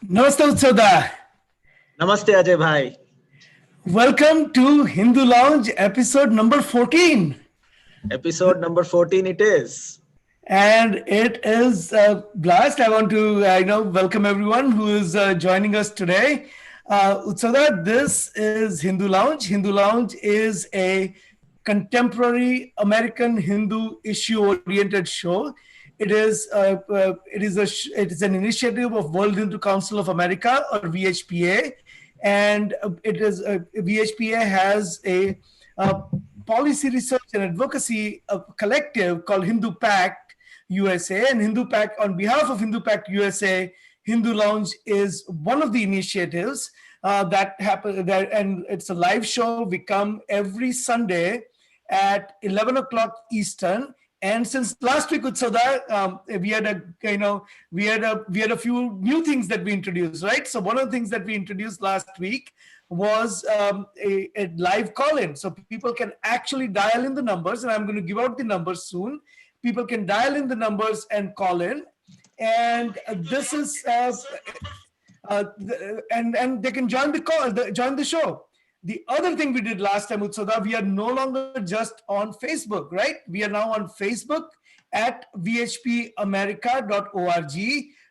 Namaste Utsoda. Namaste Ajay bhai. Welcome to Hindu Lounge episode number 14. Episode number 14 it is. And it is a blast. I want to welcome everyone who is joining us today. Utsoda, this is Hindu Lounge. Hindu Lounge is a contemporary American Hindu issue oriented show. It is an initiative of World Hindu Council of America, or VHPA, and VHPA has a policy research and advocacy collective called Hindu Pact USA, and Hindu Pact, on behalf of Hindu Pact USA, Hindu Lounge is one of the initiatives that happen there, and it's a live show. We come every Sunday at 11 o'clock Eastern. And since last week, Utsoda, we had a few new things that we introduced, right? So one of the things that we introduced last week was a live call-in, so people can actually dial in the numbers, and I'm going to give out the numbers soon. People can dial in the numbers and call in, and this is and they can join join the show. The other thing we did last time, Utsoda, we are no longer just on Facebook, right? We are now on Facebook at vhpamerica.org.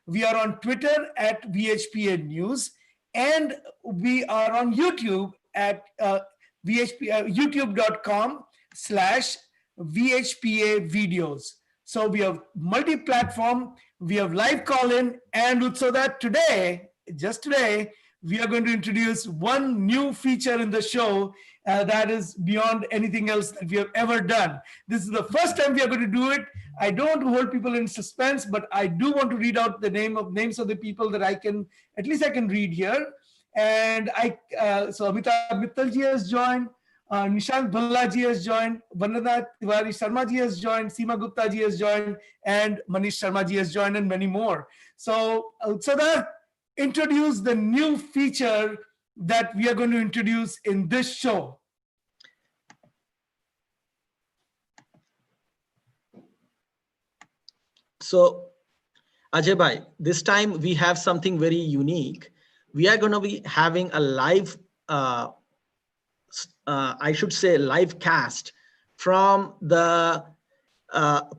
We are on Twitter at VHPA News, and we are on YouTube at youtube.com/VHPA videos. So we have multi-platform, we have live call-in, and Utsoda, just today, we are going to introduce one new feature in the show that is beyond anything else that we have ever done. This is the first time we are going to do it. I don't want to hold people in suspense, but I do want to read out the names of the people that I can read here. And so Amitabh Mittalji has joined, Nishant Bhallaji has joined, Vandana Tiwari Sharma ji has joined, Seema Gupta ji has joined, and Manish Sharma ji has joined, and many more. So Utsada, introduce the new feature that we are going to introduce in this show. So Ajay bhai, this time we have something very unique. We are going to be having a live, I should say live cast from the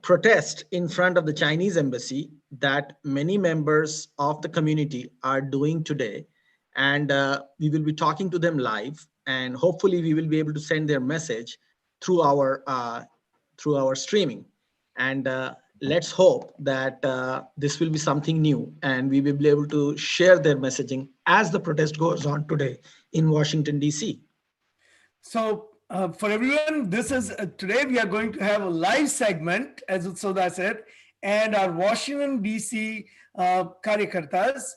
protest in front of the Chinese embassy that many members of the community are doing today. And we will be talking to them live, and hopefully we will be able to send their message through our streaming. And let's hope that this will be something new, and we will be able to share their messaging as the protest goes on today in Washington, D.C. So for everyone, this is today we are going to have a live segment, as Utsoda said, and our Washington DC karyakartas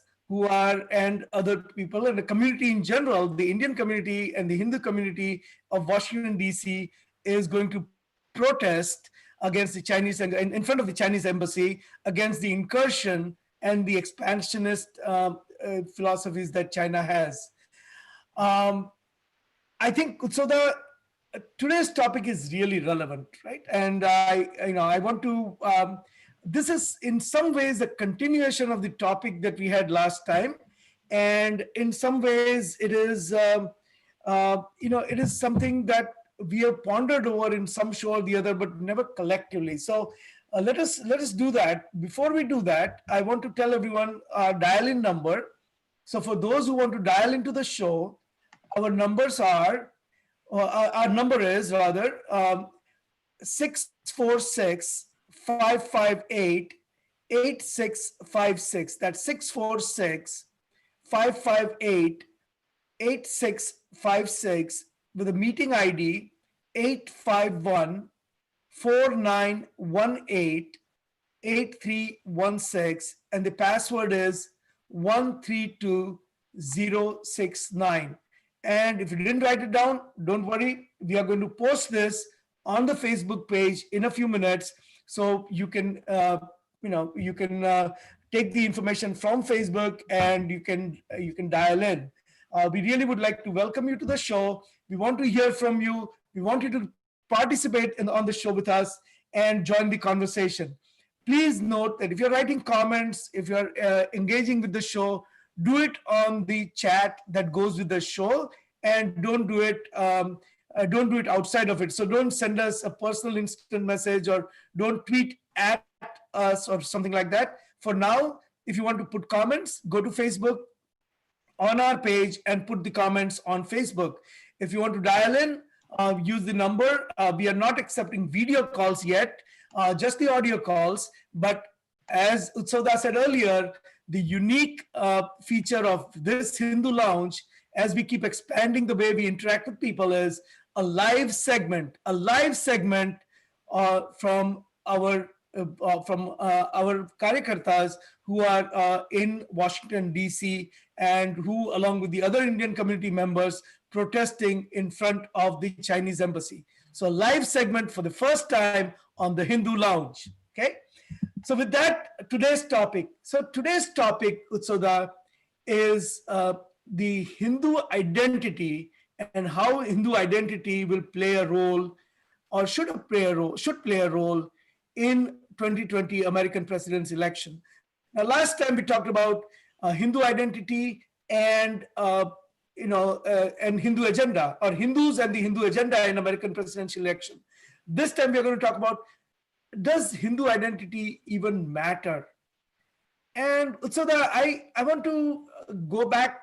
and other people and the community in general, the Indian community and the Hindu community of Washington DC is going to protest against the Chinese, in front of the Chinese embassy, against the incursion and the expansionist philosophies that China has. I think Utsoda, today's topic is really relevant, right? And I want to. This is in some ways a continuation of the topic that we had last time, and in some ways it is, it is something that we have pondered over in some show or the other, but never collectively. So let us do that. Before we do that, I want to tell everyone our dial-in number. So for those who want to dial into the show, our numbers are. Our number is rather 646-558-8656. That's 646-558-8656 with a meeting ID 851-4918-8316, and the password is 132069. And if you didn't write it down, don't worry. We are going to post this on the Facebook page in a few minutes, so you can, take the information from Facebook and you can dial in. We really would like to welcome you to the show. We want to hear from you. We want you to participate on the show with us and join the conversation. Please note that if you're writing comments, if you're engaging with the show, do it on the chat that goes with the show, and don't do it outside of it. So don't send us a personal instant message, or don't tweet at us or something like that. For now, if you want to put comments, go to Facebook on our page and put the comments on Facebook. If you want to dial in, use the number. We are not accepting video calls yet, just the audio calls. But as Utsoda said earlier, the unique feature of this Hindu Lounge, as we keep expanding the way we interact with people, is a live segment from our karyakartas who are in Washington, D.C., and who, along with the other Indian community members, protesting in front of the Chinese embassy. So a live segment for the first time on the Hindu Lounge. Okay. So with that, today's topic. So today's topic, Utsoda, is the Hindu identity and how Hindu identity will play a role, or should play a role in 2020 American president's election. Now, last time we talked about Hindu identity and and Hindu agenda, or Hindus and the Hindu agenda in American presidential election. This time we are going to talk about, does Hindu identity even matter? And so I want to go back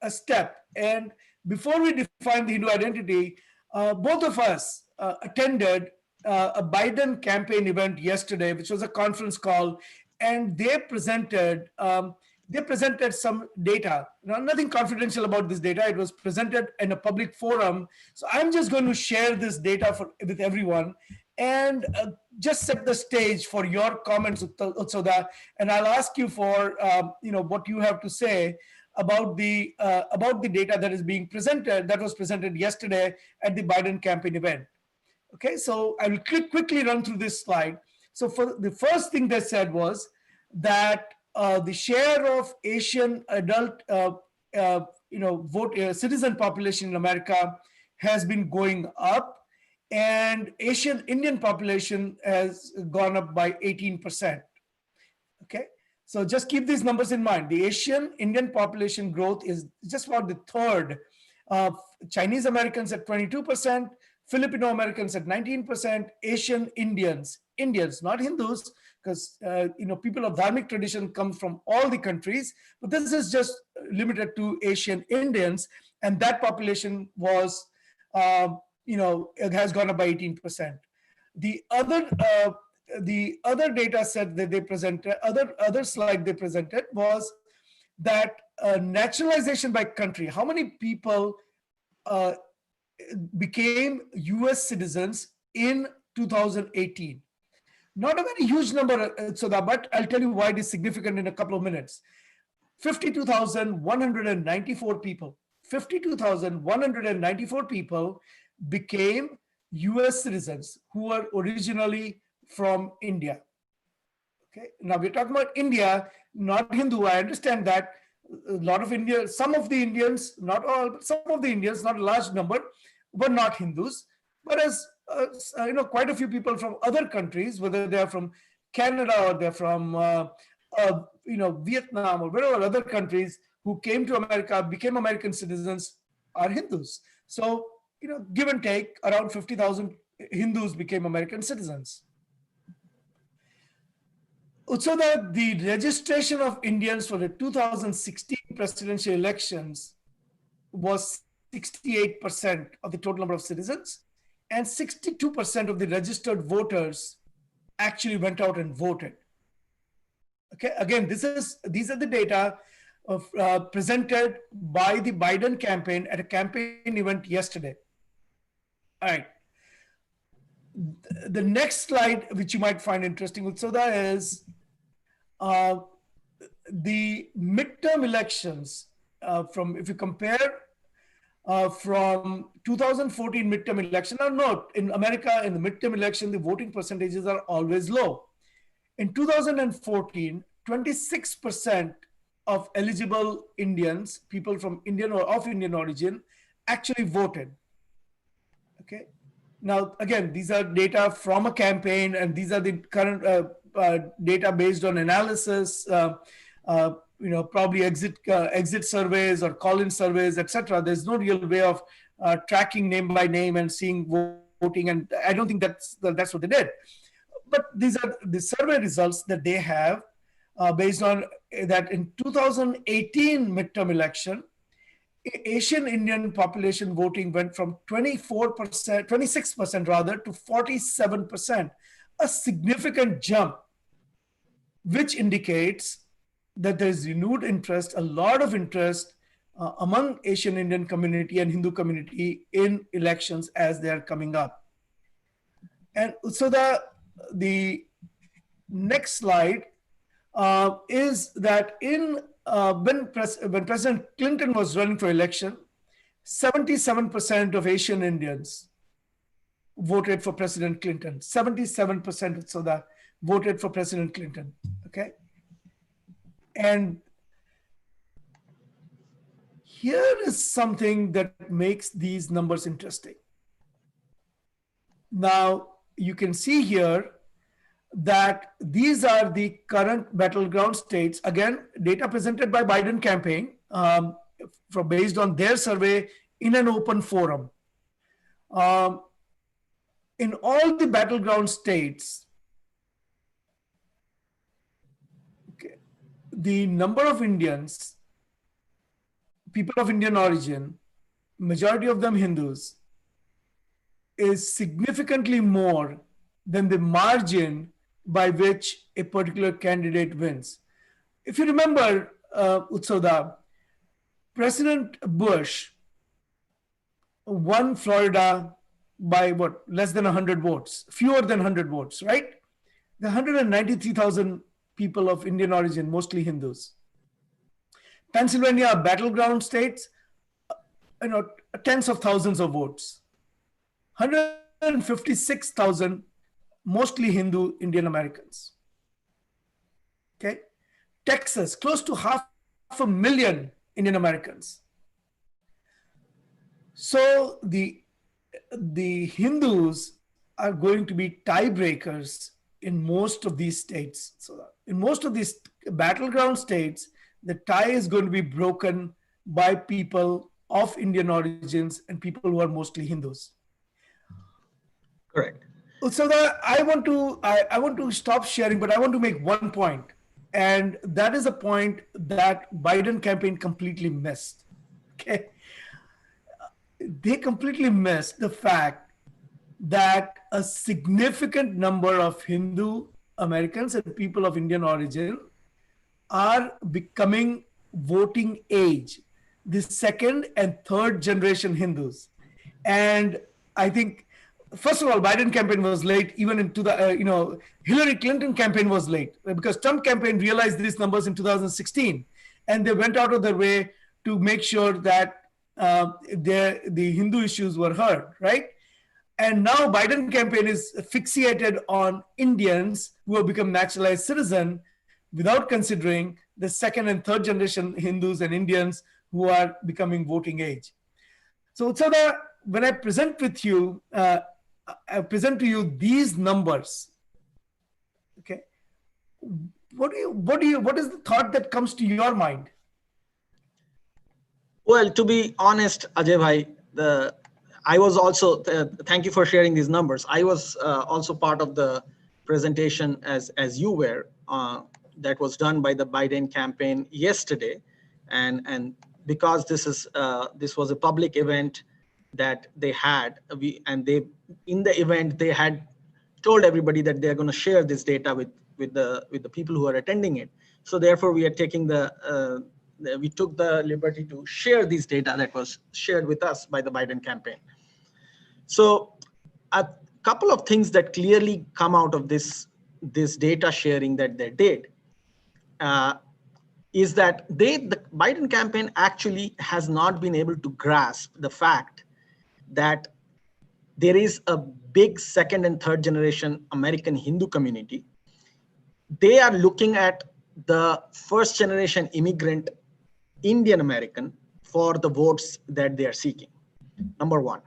a step. And before we define the Hindu identity, both of us attended a Biden campaign event yesterday, which was a conference call, and they presented some data. Nothing confidential about this data. It was presented in a public forum. So I'm just going to share this data with everyone, and just set the stage for your comments, Utsoda, and I'll ask you for what you have to say about the data that is being presented, that was presented yesterday at the Biden campaign event. Okay, so I will quickly run through this slide. So for the first thing they said was that the share of Asian adult citizen population in America has been going up, and Asian Indian population has gone up by 18%. Okay, so just keep these numbers in mind. The Asian Indian population growth is just about the third. Chinese Americans at 22%, Filipino Americans at 19%, Asian Indians, not Hindus, because people of dharmic tradition come from all the countries, but this is just limited to Asian Indians, and that population was it has gone up by 18%. The other data set that they presented, other slide they presented, was that naturalization by country. How many people became US citizens in 2018? Not a very huge number, but I'll tell you why it is significant in a couple of minutes. 52,194 people. 52,194 people became US citizens who were originally from India. Okay, now we're talking about India, not Hindu. I understand that a lot of India, some of the Indians, not all, but some of the Indians, not a large number, were not Hindus. Whereas, quite a few people from other countries, whether they are from Canada or they're from, Vietnam or whatever other countries, who came to America, became American citizens, are Hindus. So, give and take, around 50,000 Hindus became American citizens. So that the registration of Indians for the 2016 presidential elections was 68% of the total number of citizens, and 62% of the registered voters actually went out and voted. Okay, again, these are the data presented by the Biden campaign at a campaign event yesterday. All right. The next slide, which you might find interesting, Utsoda, is the midterm elections. If you compare from 2014 midterm election. Now note, in America, in the midterm election, the voting percentages are always low. In 2014, 26% of eligible Indians, people from Indian or of Indian origin, actually voted. Okay. Now, again, these are data from a campaign, and these are the current data based on analysis. probably exit surveys or call-in surveys, etc. There's no real way of tracking name by name and seeing voting, and I don't think that's what they did. But these are the survey results that they have based on that in 2018 midterm election, Asian Indian population voting went from 24%, 26% rather, to 47%, a significant jump, which indicates that there is renewed interest, a lot of interest among Asian Indian community and Hindu community in elections as they are coming up. And so the next slide is that when President Clinton was running for election, 77% of Asian Indians voted for President Clinton. 77% so that voted for President Clinton. Okay. And here is something that makes these numbers interesting. Now, you can see here that these are the current battleground states. Again, data presented by Biden campaign based on their survey in an open forum. In all the battleground states, okay, the number of Indians, people of Indian origin, majority of them Hindus, is significantly more than the margin by which a particular candidate wins. If you remember, Utsada, President Bush won Florida by what, less than 100 votes, fewer than 100 votes, right? The 193,000 people of Indian origin, mostly Hindus. Pennsylvania, battleground states, tens of thousands of votes. 156,000, mostly Hindu Indian Americans. Okay, Texas, close to 500,000 Indian Americans. So the Hindus are going to be tiebreakers in most of these states. So in most of these battleground states, the tie is going to be broken by people of Indian origins and people who are mostly Hindus. Correct. So I want to stop sharing, but I want to make one point, and that is a point that Biden campaign completely missed. Okay, they completely missed the fact that a significant number of Hindu Americans and people of Indian origin are becoming voting age, the second and third generation Hindus. And I think, first of all, Biden campaign was late, even into the, Hillary Clinton campaign was late because Trump campaign realized these numbers in 2016. And they went out of their way to make sure that the Hindu issues were heard, right? And now Biden campaign is fixated on Indians who have become naturalized citizen without considering the second and third generation Hindus and Indians who are becoming voting age. So Utsada, when I present with you, I present to you these numbers. Okay, what is the thought that comes to your mind? Well, to be honest, Ajay bhai, I was also, thank you for sharing these numbers. I was also part of the presentation as you were, that was done by the Biden campaign yesterday. And because this was a public event that they had, in the event they had told everybody that they're going to share this data with the people who are attending it. So therefore we are taking we took the liberty to share this data that was shared with us by the Biden campaign. So a couple of things that clearly come out of this data sharing that they did is that the Biden campaign actually has not been able to grasp the fact that there is a big second and third generation American Hindu community. They are looking at the first generation immigrant Indian American for the votes that they are seeking. Number one.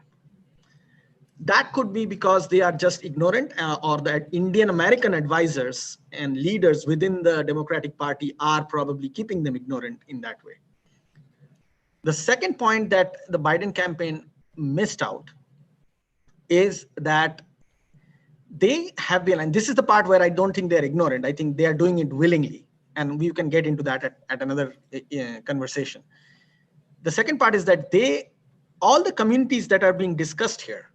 That could be because they are just ignorant, or that Indian American advisors and leaders within the Democratic Party are probably keeping them ignorant in that way. The second point that the Biden campaign missed out is that they have been, and this is the part where I don't think they're ignorant, I think they are doing it willingly. And we can get into that at another conversation. The second part is that all the communities that are being discussed here,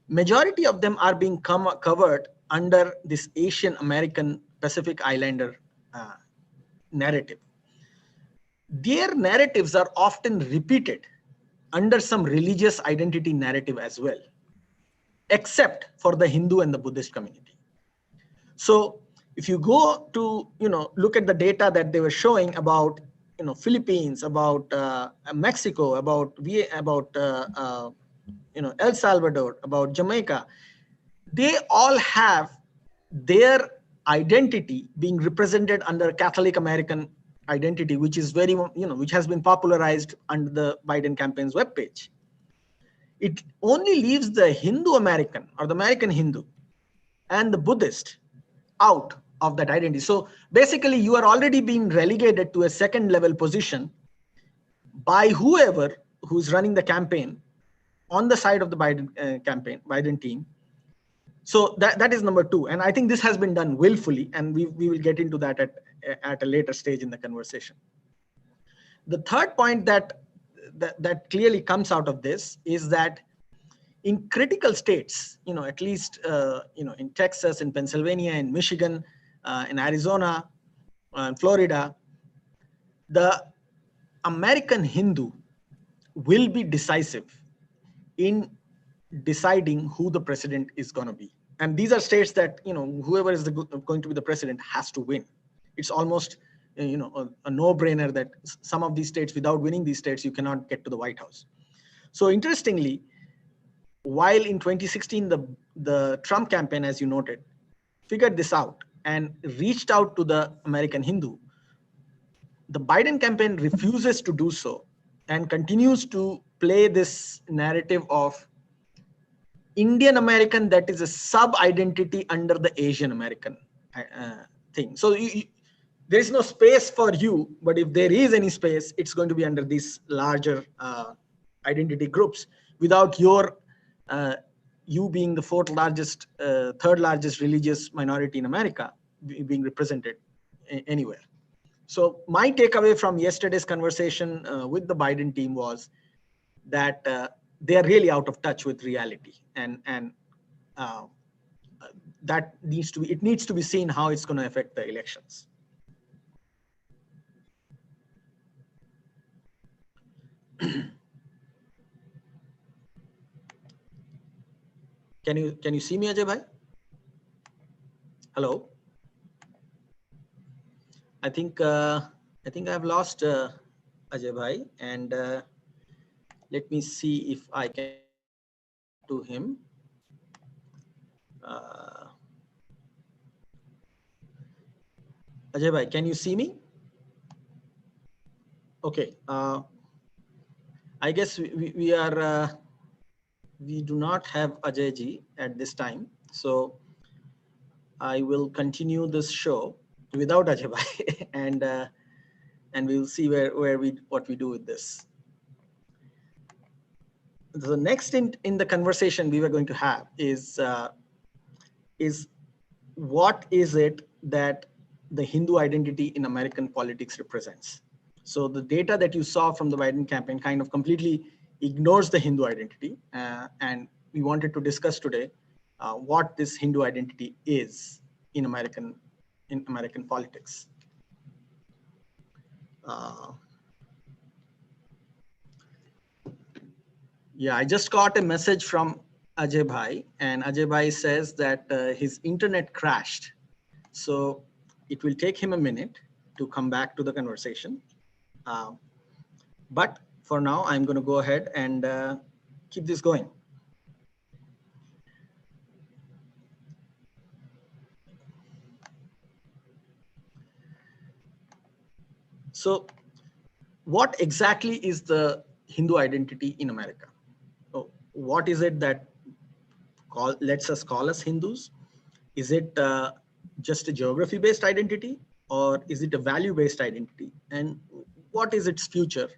majority of them are being covered under this Asian American Pacific Islander narrative. Their narratives are often repeated under some religious identity narrative as well, except for the Hindu and the Buddhist community. So if you go to, look at the data that they were showing about, Philippines, about Mexico, about El Salvador, about Jamaica, they all have their identity being represented under Catholic American identity, which is very, which has been popularized under the Biden campaign's webpage. It only leaves the Hindu American or the American Hindu and the Buddhist out of that identity. So basically, you are already being relegated to a second level position by whoever who's running the campaign on the side of the Biden campaign, Biden team. So that is number two. And I think this has been done willfully, and we will get into that at a later stage in the conversation. The third point that clearly comes out of this is that in critical states, at least, in Texas, in Pennsylvania, in Michigan, in Arizona, in Florida, the American Hindu will be decisive in deciding who the president is going to be. And these are states that, whoever is going to be the president has to win. It's almost, a no-brainer that some of these states, without winning these states, you cannot get to the White House. So interestingly, while in 2016, the Trump campaign, as you noted, figured this out and reached out to the American Hindu, the Biden campaign refuses to do so and continues to play this narrative of Indian American that is a sub-identity under the Asian American thing. So there is no space for you, but if there is any space, it's going to be under these larger identity groups without you being the third largest religious minority in America being represented anywhere. So my takeaway from yesterday's conversation with the Biden team was that they are really out of touch with reality, and that needs to be seen how it's going to affect the elections. Can you see me, Ajay bhai? Hello. I think I've lost Ajay bhai, and let me see if I can to him. Ajay bhai, can you see me? Okay. I guess we are we do not have Ajay ji at this time, so I will continue this show without Ajay bhai, and we will see what we do with this. The next in the conversation we were going to have is what is it that the Hindu identity in American politics represents? So the data that you saw from the Biden campaign kind of completely ignores the Hindu identity, and we wanted to discuss today what this Hindu identity is in American politics. Yeah, I just got a message from Ajay bhai, and Ajay bhai says that his internet crashed. So it will take him a minute to come back to the conversation. But for now, I'm going to go ahead and keep this going. So what exactly is the Hindu identity in America? What is it that lets us call us Hindus? Is it just a geography-based identity, or is it a value-based identity? And what is its future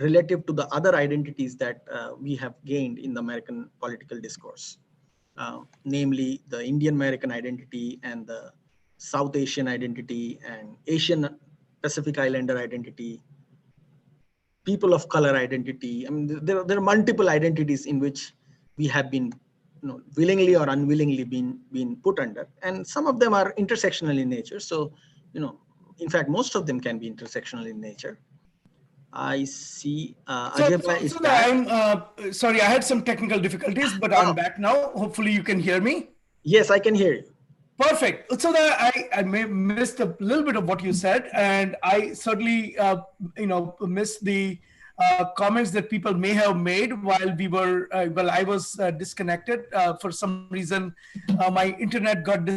relative to the other identities that we have gained in the American political discourse, namely the Indian American identity and the South Asian identity and Asian Pacific Islander identity, people of color identity. I mean, there are multiple identities in which we have been, willingly or unwillingly been put under, and some of them are intersectional in nature. So, in fact, most of them can be intersectional in nature. I see Ajay Bhai is So back. I'm sorry, I had some technical difficulties, but I'm Oh, back now. Hopefully, you can hear me. yes, I can hear you. Perfect. So that I may missed a little bit of what you said, and I certainly missed the comments that people may have made while we were while I was disconnected. For some reason, my internet got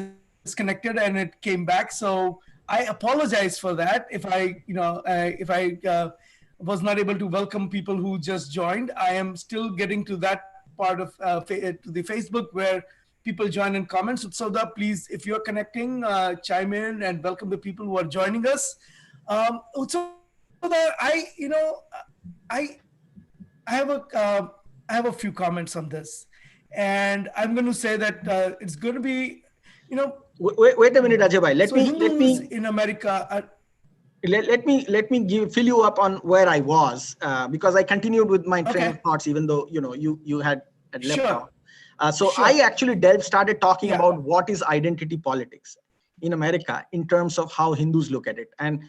disconnected and it came back. So I apologize for that if I was not able to welcome people who just joined. I am still getting to that part of to the Facebook where people join in comments. So that please, if you're connecting, chime in and welcome the people who are joining us. So that I I have I have a few comments on this, and I'm going to say that it's going to be, you know, Wait a minute, Ajay Bhai. so Hindus in America are, Let me fill you up on where I was, because I continued with my train of okay, thoughts, even though you had left sure, out. So I sure, actually started talking yeah, about what is identity politics in America in terms of how Hindus look at it, and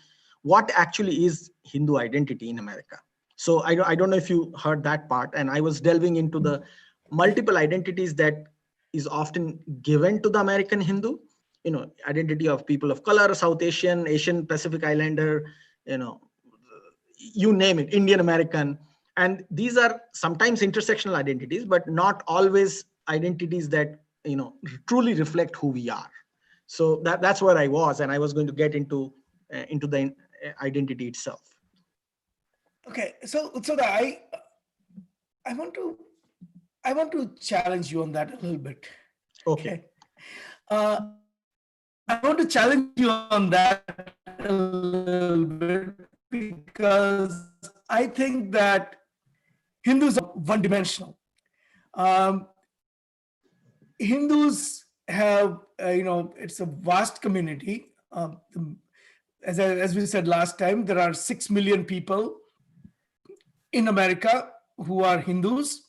what actually is Hindu identity in America. So I don't know if you heard that part, and I was delving into the multiple identities that is often given to the American Hindu, identity of people of color, South Asian, Asian Pacific Islander, you know, you name it, Indian American. And these are sometimes intersectional identities, but not always identities that, truly reflect who we are. So that's where I was, and I was going to get into the identity itself. okay. So that I want to I want to challenge you on that a little bit. Okay. Okay. I want to challenge you on that a little bit because I think that Hindus are one dimensional. Um, Hindus have, it's a vast community. As we said last time, there are 6 million people in America who are Hindus,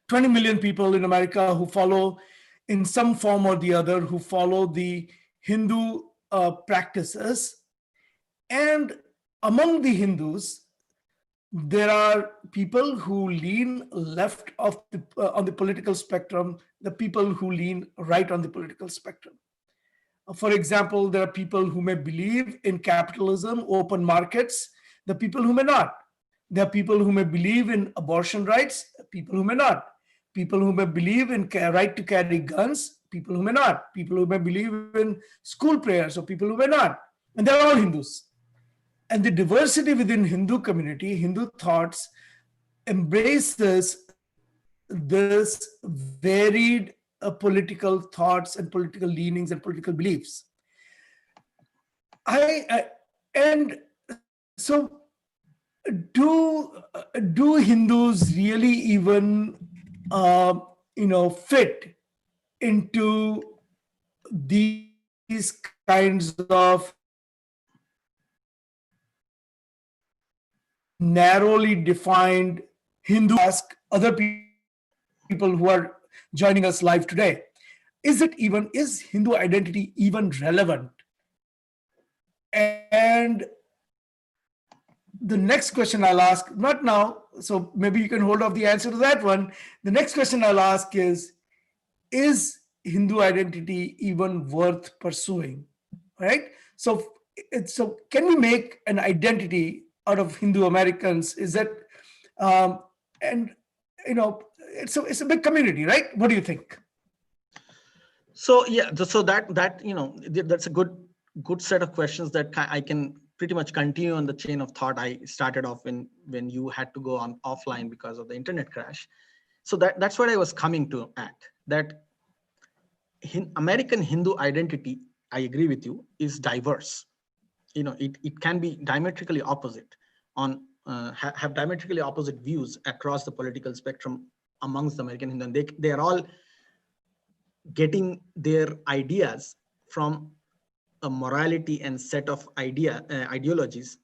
20 million people in America who follow, in some form or the other, who follow the Hindu practices. And among the Hindus, there are people who lean left on the political spectrum, the people who lean right on the political spectrum. For example, there are people who may believe in capitalism, open markets, the people who may not. There are people who may believe in abortion rights, people who may not. People who may believe in right to carry guns, people who may not. People who may believe in school prayers, or people who may not. And they're all Hindus. And the diversity within Hindu community, Hindu thoughts, embraces this varied political thoughts and political leanings and political beliefs. And so do Hindus really even fit into these kinds of narrowly defined Hindu? Ask other people who are joining us live today. Is Hindu identity even relevant? And the next question I'll ask, not now, so maybe you can hold off the answer to that one. The next question I'll ask is Hindu identity even worth pursuing? Right? So can we make an identity out of Hindu Americans? Is that and it's a big community, right? What do you think? So yeah, so that's a good set of questions that I can pretty much continue on the chain of thought I started off when you had to go on offline because of the internet crash. So that's what I was coming to at. that American Hindu identity, I agree with you, is diverse. It can be diametrically opposite have diametrically opposite views across the political spectrum amongst the American Hindu. And they are all getting their ideas from a morality and set of ideologies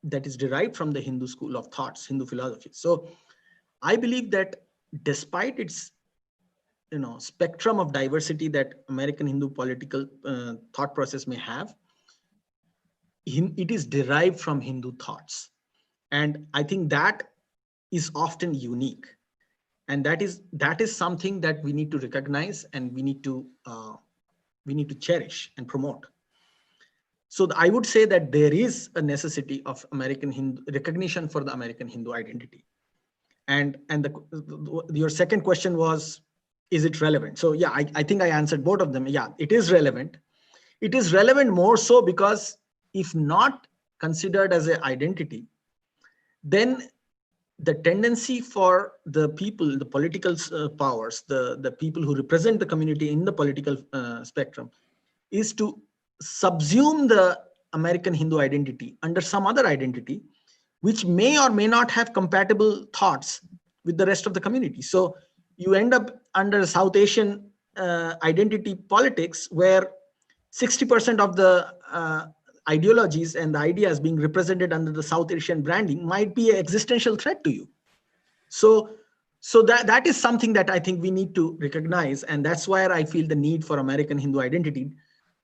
that is derived from the Hindu school of thoughts, Hindu philosophy. So I believe that despite its spectrum of diversity that American Hindu political thought process may have, it is derived from Hindu thoughts. And I think that is often unique. And that is something that we need to recognize, and we need to cherish and promote. So I would say that there is a necessity of American Hindu recognition for the American Hindu identity. And your second question was, is it relevant? So yeah, I think I answered both of them. Yeah, it is relevant. It is relevant more so because if not considered as an identity, then the tendency for the people, the political powers, the people who represent the community in the political spectrum, is to subsume the American Hindu identity under some other identity, which may or may not have compatible thoughts with the rest of the community. So you end up under South Asian identity politics, where 60% of the ideologies and the ideas being represented under the South Asian branding might be an existential threat to you. So that is something that I think we need to recognize. And that's where I feel the need for American Hindu identity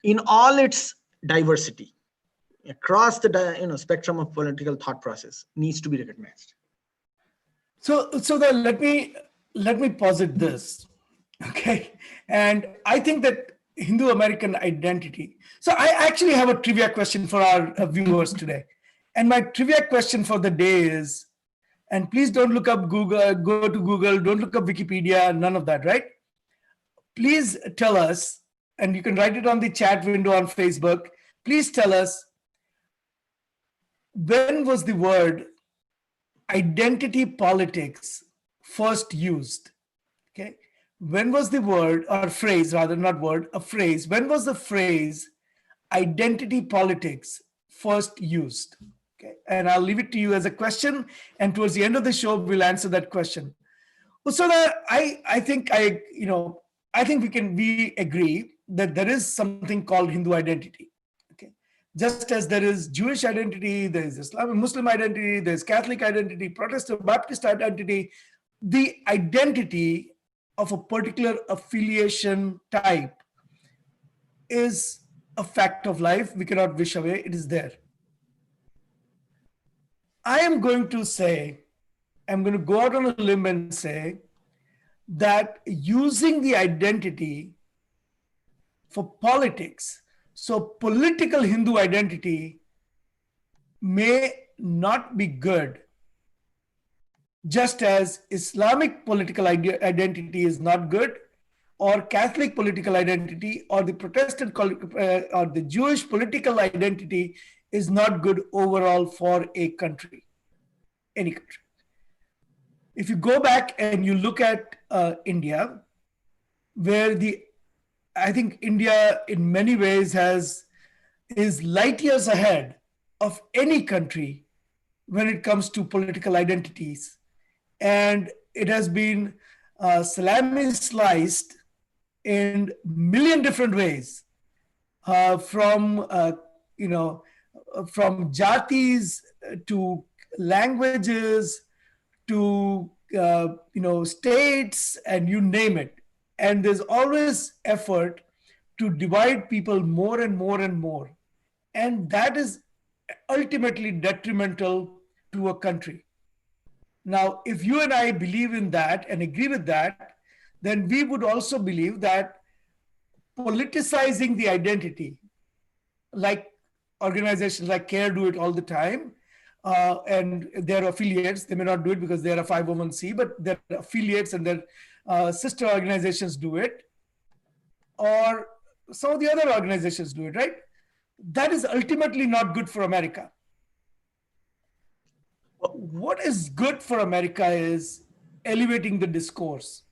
in all its diversity across the spectrum of political thought process needs to be recognized. So then let me posit this, okay? And I think that Hindu American identity. So I actually have a trivia question for our viewers today, and my trivia question for the day is, and please don't look up Google, go to Google, don't look up Wikipedia, none of that, right? Please tell us, and you can write it on the chat window on Facebook. Please tell us, when was the word identity politics first used? Okay. When was the word, or phrase rather, not word, a phrase, when was the phrase identity politics first used? Okay. And I'll leave it to you as a question. And towards the end of the show, we'll answer that question. So that I think we agree that there is something called Hindu identity. Okay. Just as there is Jewish identity, there is Islamic Muslim identity, there's Catholic identity, Protestant Baptist identity. The identity of a particular affiliation type is a fact of life. We cannot wish away. It is there. I am going to say, I'm going to go out on a limb and say that using the identity for politics, so political Hindu identity may not be good, just as Islamic political identity is not good, or Catholic political identity, or the Protestant or the Jewish political identity is not good overall for a country, any country. If you go back and you look at India, where I think India in many ways is light years ahead of any country when it comes to political identities. And it has been salami sliced in million different ways, from jatis to languages to states, and you name it. And there's always effort to divide people more and more and more, and that is ultimately detrimental to a country. Now, if you and I believe in that and agree with that, then we would also believe that politicizing the identity, like organizations like CARE do it all the time, and their affiliates, they may not do it because they're a 501c, but their affiliates and their sister organizations do it, or some of the other organizations do it, right? That is ultimately not good for America. What is good for America is elevating the discourse.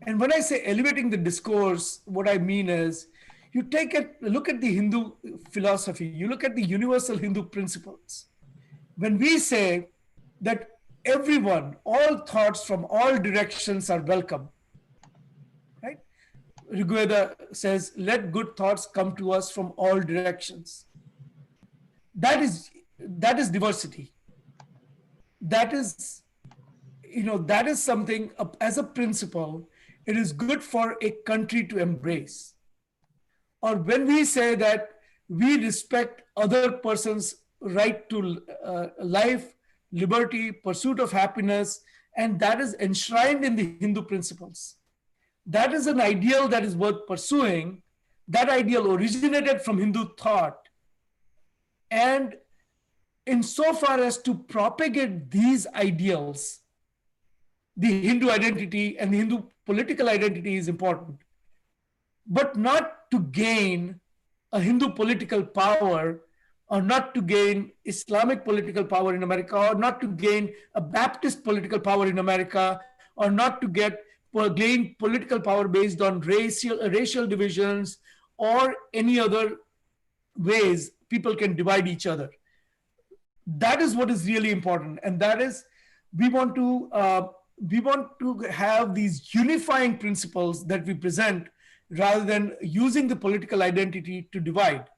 And when I say elevating the discourse, what I mean is you take a look at the Hindu philosophy, you look at the universal Hindu principles. When we say that everyone, all thoughts from all directions are welcome, right? Rigveda says, let good thoughts come to us from all directions. That is that is diversity. That is, that is something as a principle, it is good for a country to embrace. Or when we say that we respect other person's right to life, liberty, pursuit of happiness, and that is enshrined in the Hindu principles. That is an ideal that is worth pursuing. That ideal originated from Hindu thought. And insofar as to propagate these ideals, the Hindu identity and the Hindu political identity is important, but not to gain a Hindu political power, or not to gain Islamic political power in America, or not to gain a Baptist political power in America, or not to gain political power based on racial divisions or any other ways people can divide each other. That is what is really important, and that is we want to have these unifying principles that we present rather than using the political identity to divide.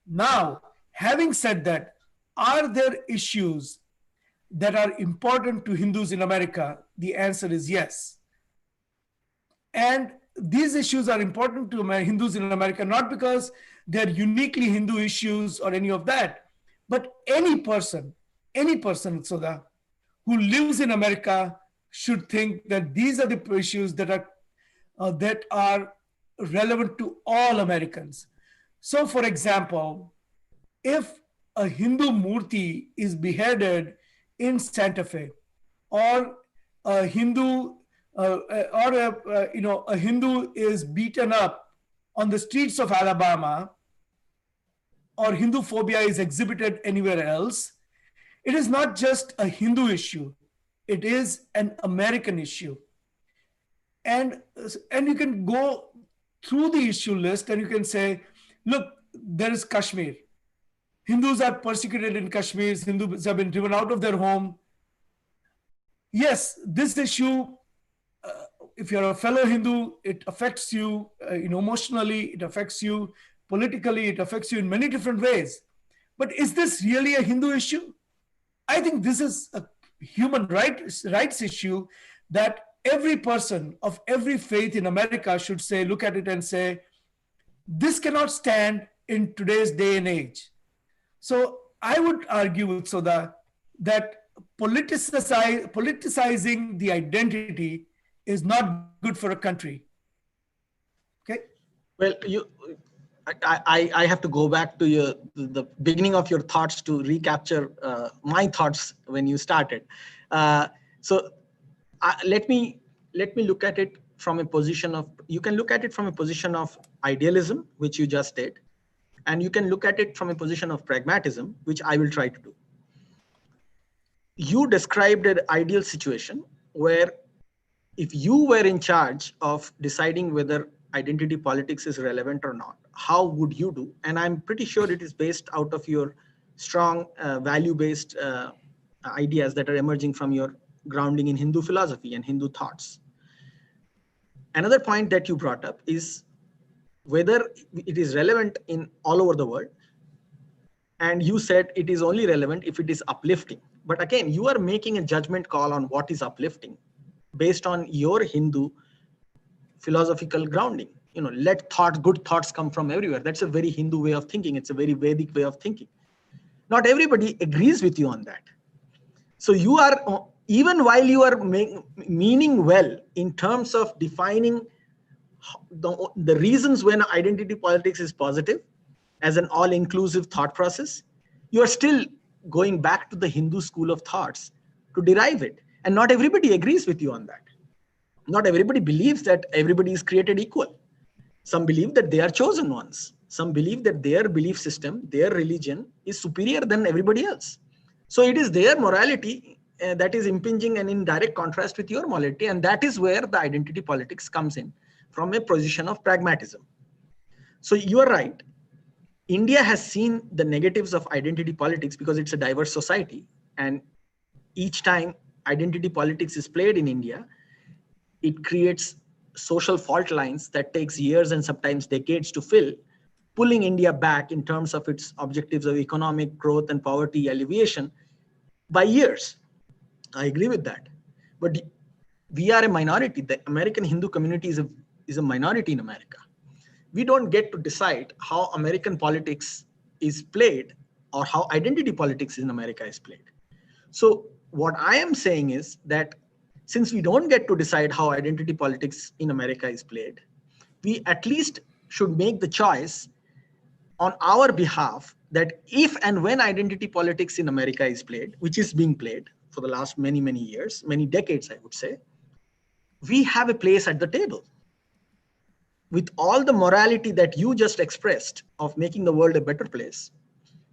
Now, having said that, are there issues that are important to Hindus in America? The answer is yes. And these issues are important to Hindus in America, not because they're uniquely Hindu issues or any of that, but any person, Soda, who lives in America should think that these are the issues that are relevant to all Americans. So, for example, if a Hindu murti is beheaded in Santa Fe, or a Hindu a Hindu is beaten up on the streets of Alabama, or Hindu phobia is exhibited anywhere else, it is not just a Hindu issue, it is an American issue. And you can go through the issue list and you can say, look, there is Kashmir. Hindus are persecuted in Kashmir. Hindus have been driven out of their home. Yes, this issue, if you're a fellow Hindu, it affects you, emotionally, it affects you politically, it affects you in many different ways. But is this really a Hindu issue? I think this is a human rights issue that every person of every faith in America should say, look at it and say, this cannot stand in today's day and age. So I would argue with Soda that politicizing the identity is not good for a country. Okay. Well, I have to go back to the beginning of your thoughts to recapture my thoughts when you started. So let me look at it from a position of, you can look at it from a position of idealism, which you just did, and you can look at it from a position of pragmatism, which I will try to do. You described an ideal situation where if you were in charge of deciding whether identity politics is relevant or not, how would you do? And I'm pretty sure it is based out of your strong value-based ideas that are emerging from your grounding in Hindu philosophy and Hindu thoughts. Another point that you brought up is whether it is relevant in all over the world. And you said it is only relevant if it is uplifting. But again, you are making a judgment call on what is uplifting based on your Hindu philosophical grounding. Let good thoughts come from everywhere. That's a very Hindu way of thinking. It's a very Vedic way of thinking. Not everybody agrees with you on that. So you are, even while you are meaning well in terms of defining the reasons when identity politics is positive as an all-inclusive thought process, you are still going back to the Hindu school of thoughts to derive it. And not everybody agrees with you on that. Not everybody believes that everybody is created equal. Some believe that they are chosen ones. Some believe that their belief system, their religion is superior than everybody else. So it is their morality that is impinging and in direct contrast with your morality. And that is where the identity politics comes in from a position of pragmatism. So you are right. India has seen the negatives of identity politics because it's a diverse society. And each time identity politics is played in India, it creates social fault lines that takes years and sometimes decades to fill, pulling India back in terms of its objectives of economic growth and poverty alleviation by years. I agree with that. But we are a minority. The American Hindu community is a minority in America. We don't get to decide how American politics is played or how identity politics in America is played. So what I am saying is that since we don't get to decide how identity politics in America is played, we at least should make the choice on our behalf that if and when identity politics in America is played, which is being played for the last many, many years, many decades, I would say, we have a place at the table. With all the morality that you just expressed of making the world a better place,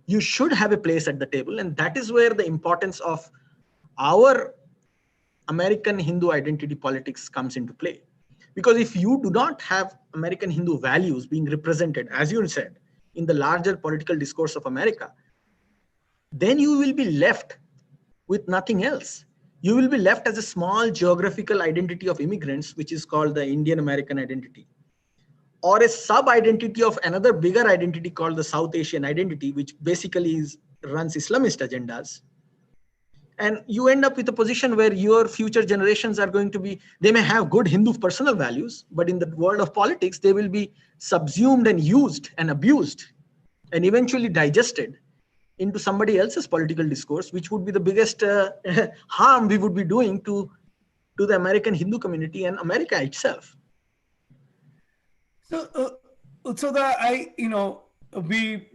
you should have a place at the table. And that is where the importance of our American Hindu identity politics comes into play. Because if you do not have American Hindu values being represented, as you said, in the larger political discourse of America, then you will be left with nothing else. You will be left as a small geographical identity of immigrants, which is called the Indian American identity, or a sub-identity of another bigger identity called the South Asian identity, which basically runs Islamist agendas. And you end up with a position where your future generations are going to be, they may have good Hindu personal values, but in the world of politics, they will be subsumed and used and abused and eventually digested into somebody else's political discourse, which would be the biggest harm we would be doing to the American Hindu community and America itself. So that we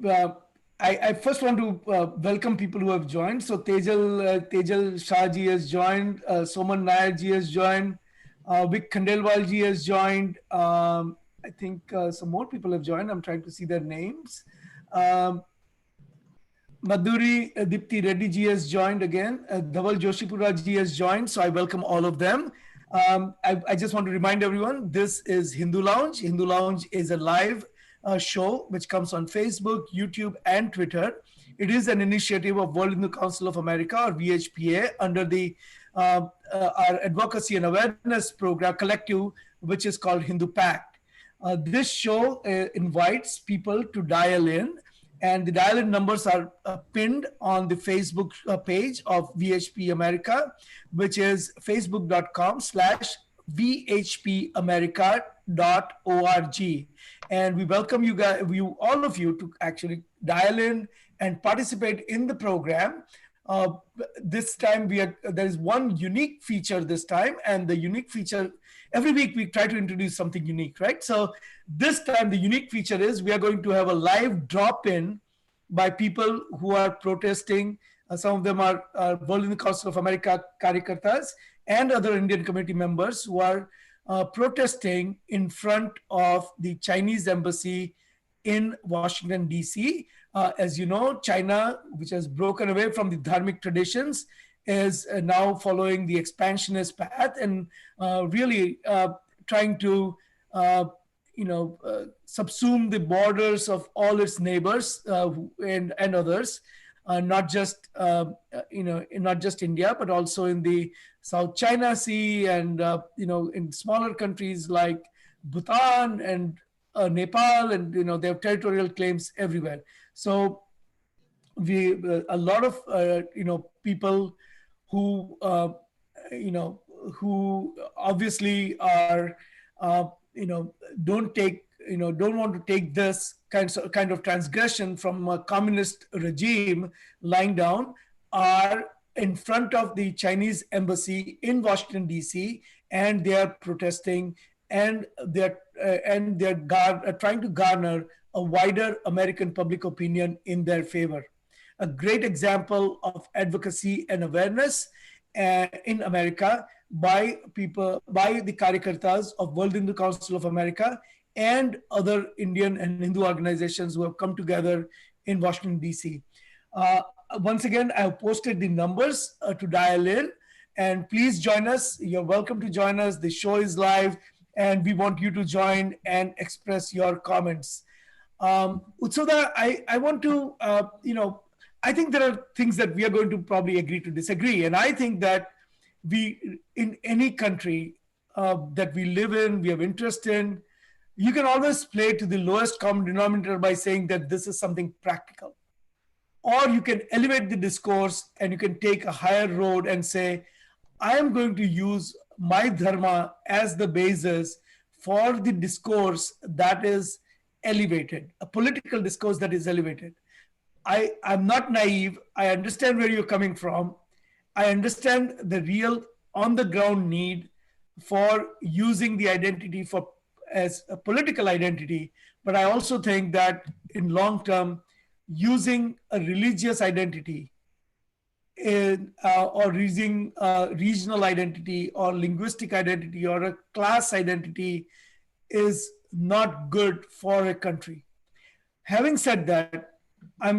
I first want to welcome people who have joined. So Tejal Shah ji has joined, Soman Nair ji has joined, Vic Khandelwal ji has joined. I think some more people have joined. I'm trying to see their names. Madhuri Dipti Reddy ji has joined again. Dhaval Joshipura ji has joined. So I welcome all of them. I just want to remind everyone, this is Hindu Lounge. Hindu Lounge is a live show which comes on Facebook, YouTube, and Twitter. It is an initiative of World Hindu Council of America, or VHPA, under the our advocacy and awareness program collective, which is called Hindu Pact. This show invites people to dial in, and the dial-in numbers are pinned on the Facebook page of VHP America, which is facebook.com/vhpamerica.org. And we welcome you guys, all of you, to actually dial in and participate in the program. This time there is one unique feature this time, and the unique feature, every week we try to introduce something unique, right? So this time the unique feature is we are going to have a live drop-in by people who are protesting. Some of them are World Hindu Council of America Karyakartas and other Indian community members who are protesting in front of the Chinese embassy in Washington, D.C. As you know, China, which has broken away from the dharmic traditions, is now following the expansionist path and really trying to subsume the borders of all its neighbors and others, not just not just India, but also in the South China Sea and in smaller countries like Bhutan and Nepal, and they have territorial claims everywhere. So a lot of people who who obviously are don't want to take this kind of transgression from a communist regime lying down, are in front of the Chinese embassy in Washington, D.C., and they are protesting, and they're trying to garner a wider American public opinion in their favor. A great example of advocacy and awareness in America by the Karyakartas of World Hindu Council of America and other Indian and Hindu organizations who have come together in Washington, D.C. once again, I have posted the numbers to dial in, and please join us. You're welcome to join us. The show is live, and we want you to join and express your comments. Utsoda, I want to, I think there are things that we are going to probably agree to disagree. And I think that in any country that we live in, we have interest in, you can always play to the lowest common denominator by saying that this is something practical. Or you can elevate the discourse and you can take a higher road and say, I am going to use my dharma as the basis for the discourse that is elevated, a political discourse that is elevated. I'm not naive. I understand where you're coming from. I understand the real on the ground need for using the identity for as a political identity, but I also think that in long term, using a religious identity or using regional identity or linguistic identity or a class identity is not good for a country. Having said that, I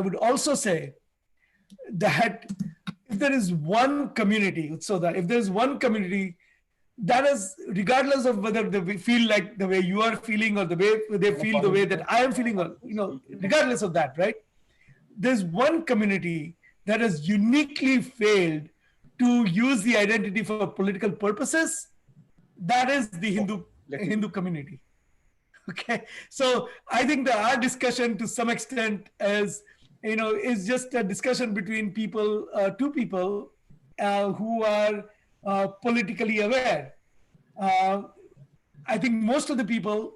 would also say that if there is one community, so that if there's one community that is, regardless of whether they feel like the way you are feeling or the way they feel the way that I am feeling, or regardless of that, right? There's one community that has uniquely failed to use the identity for political purposes. That is the Hindu community. Okay, so I think that our discussion, to some extent, is just a discussion between people, two people who are politically aware. I think most of the people,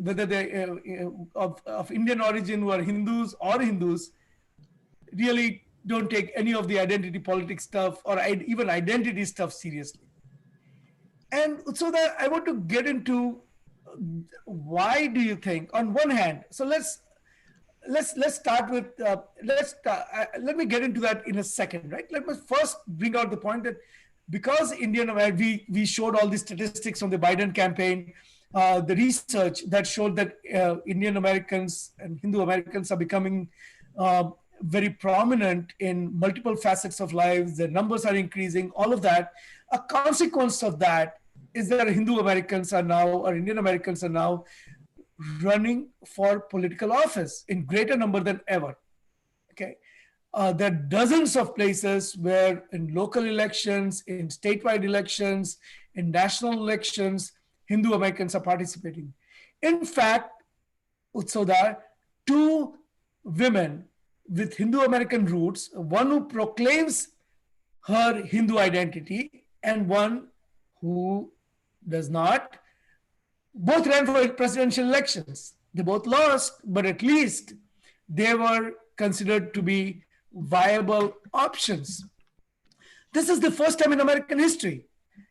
whether they of Indian origin who are Hindus or Hindus, really don't take any of the identity politics stuff or even identity stuff seriously. And so that I want to get into why do you think, on one hand, so let's start with let me get into that in a second, right? Let me first bring out the point that because we showed all the statistics from the Biden campaign, the research that showed that Indian Americans and Hindu Americans are becoming very prominent in multiple facets of lives. Their numbers are increasing, all of that. A consequence of that is that Hindu Americans are now, or Indian Americans are now running for political office in greater number than ever. Okay. There are dozens of places where in local elections, in statewide elections, in national elections, Hindu Americans are participating. In fact, Utsodar, two women with Hindu American roots, one who proclaims her Hindu identity and one who does not, both ran for presidential elections. They both lost, but at least they were considered to be viable options. This is the first time in American history.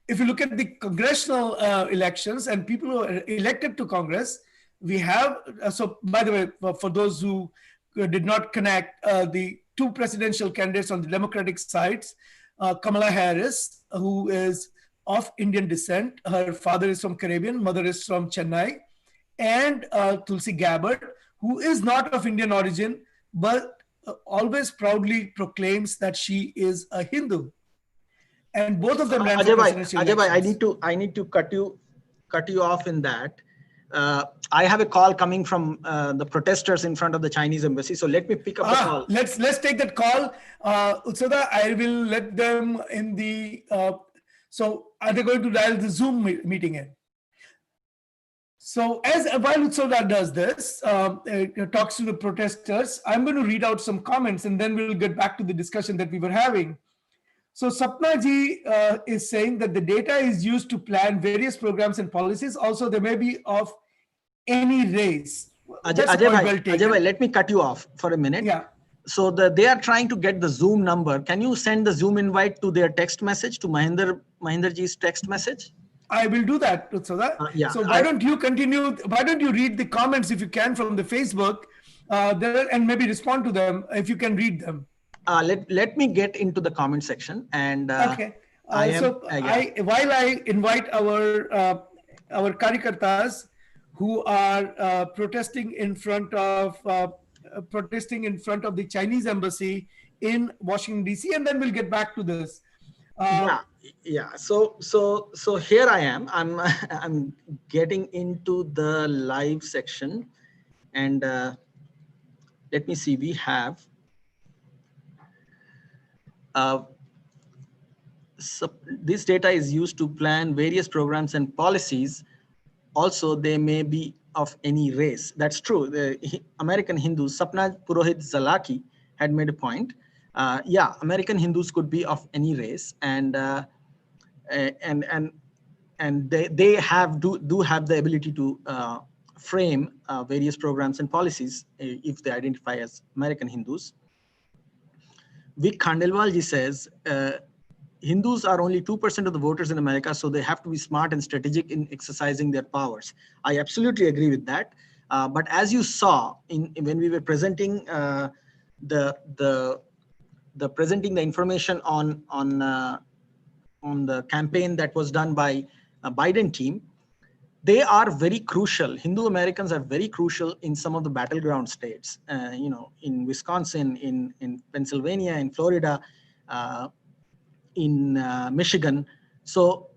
If you look at the congressional elections and people who are elected to Congress, we have, so by the way, for those who did not connect, the two presidential candidates on the Democratic sides, Kamala Harris, who is of Indian descent. Her father is from Caribbean, mother is from Chennai, and Tulsi Gabbard, who is not of Indian origin, but always proudly proclaims that she is a Hindu. And both of them ran for presidential elections. I need to cut you off in that. I have a call coming from the protesters in front of the Chinese embassy. So let me pick up the call. Let's take that call. Utsoda, I will let them in the, so are they going to dial the Zoom meeting in? So while Utsoda does this, talks to the protesters, I'm going to read out some comments and then we'll get back to the discussion that we were having. So Sapna ji is saying that the data is used to plan various programs and policies. Also, they may be of any race. Ajay, let me cut you off for a minute. Yeah. So they are trying to get the Zoom number. Can you send the Zoom invite to their text message, to Mahinder ji's text message? I will do that, Utsoda. Yeah. So why don't you continue? Why don't you read the comments if you can from the Facebook there, and maybe respond to them if you can read them. Let me get into the comment section and okay. While I invite our Karyakartas who are protesting in front of protesting in front of the Chinese embassy in Washington D.C. And then we'll get back to this. Yeah, yeah. So here I am. I'm I'm getting into the live section, and let me see. We have uh, this data is used to plan various programs and policies. Also, they may be of any race. That's true. The American Hindus, Sapna Purohit Zalaki had made a point. Yeah, American Hindus could be of any race, and and and they have do have the ability to frame various programs and policies if they identify as American Hindus. Vic Khandelwalji says Hindus are only 2% of the voters in America, so they have to be smart and strategic in exercising their powers. I absolutely agree with that. But as you saw when we were presenting the presenting the information on the campaign that was done by a Biden team, they are very crucial. Hindu Americans are very crucial in some of the battleground states, in Wisconsin, in Pennsylvania, in Florida, in Michigan. So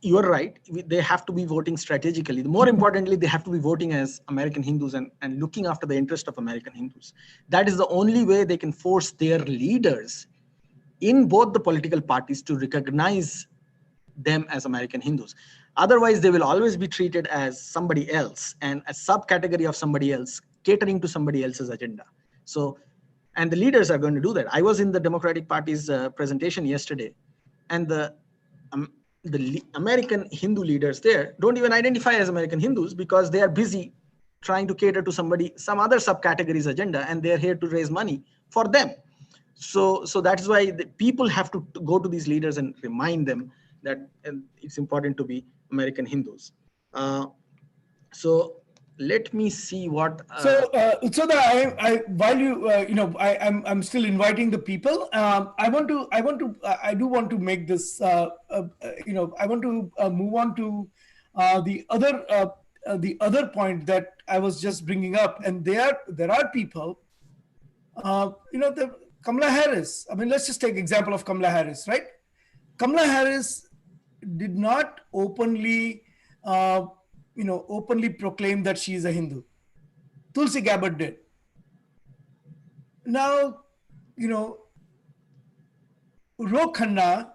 you're right. They have to be voting strategically. More importantly, they have to be voting as American Hindus and looking after the interest of American Hindus. That is the only way they can force their leaders in both the political parties to recognize them as American Hindus. Otherwise, they will always be treated as somebody else and a subcategory of somebody else, catering to somebody else's agenda. So, and the leaders are going to do that. I was in the Democratic Party's presentation yesterday, and the American Hindu leaders there don't even identify as American Hindus because they are busy trying to cater to some other subcategory's agenda, and they're here to raise money for them. So that is why the people have to go to these leaders and remind them that it's important to be American Hindus. So let me see what. So that while you I'm still inviting the people. I do want to make this. I want to move on to the other point that I was just bringing up, and there are people. The Kamala Harris. I mean, let's just take example of Kamala Harris, right? Kamala Harris did not openly proclaim that she is a Hindu. Tulsi Gabbard did. Now, Ro Khanna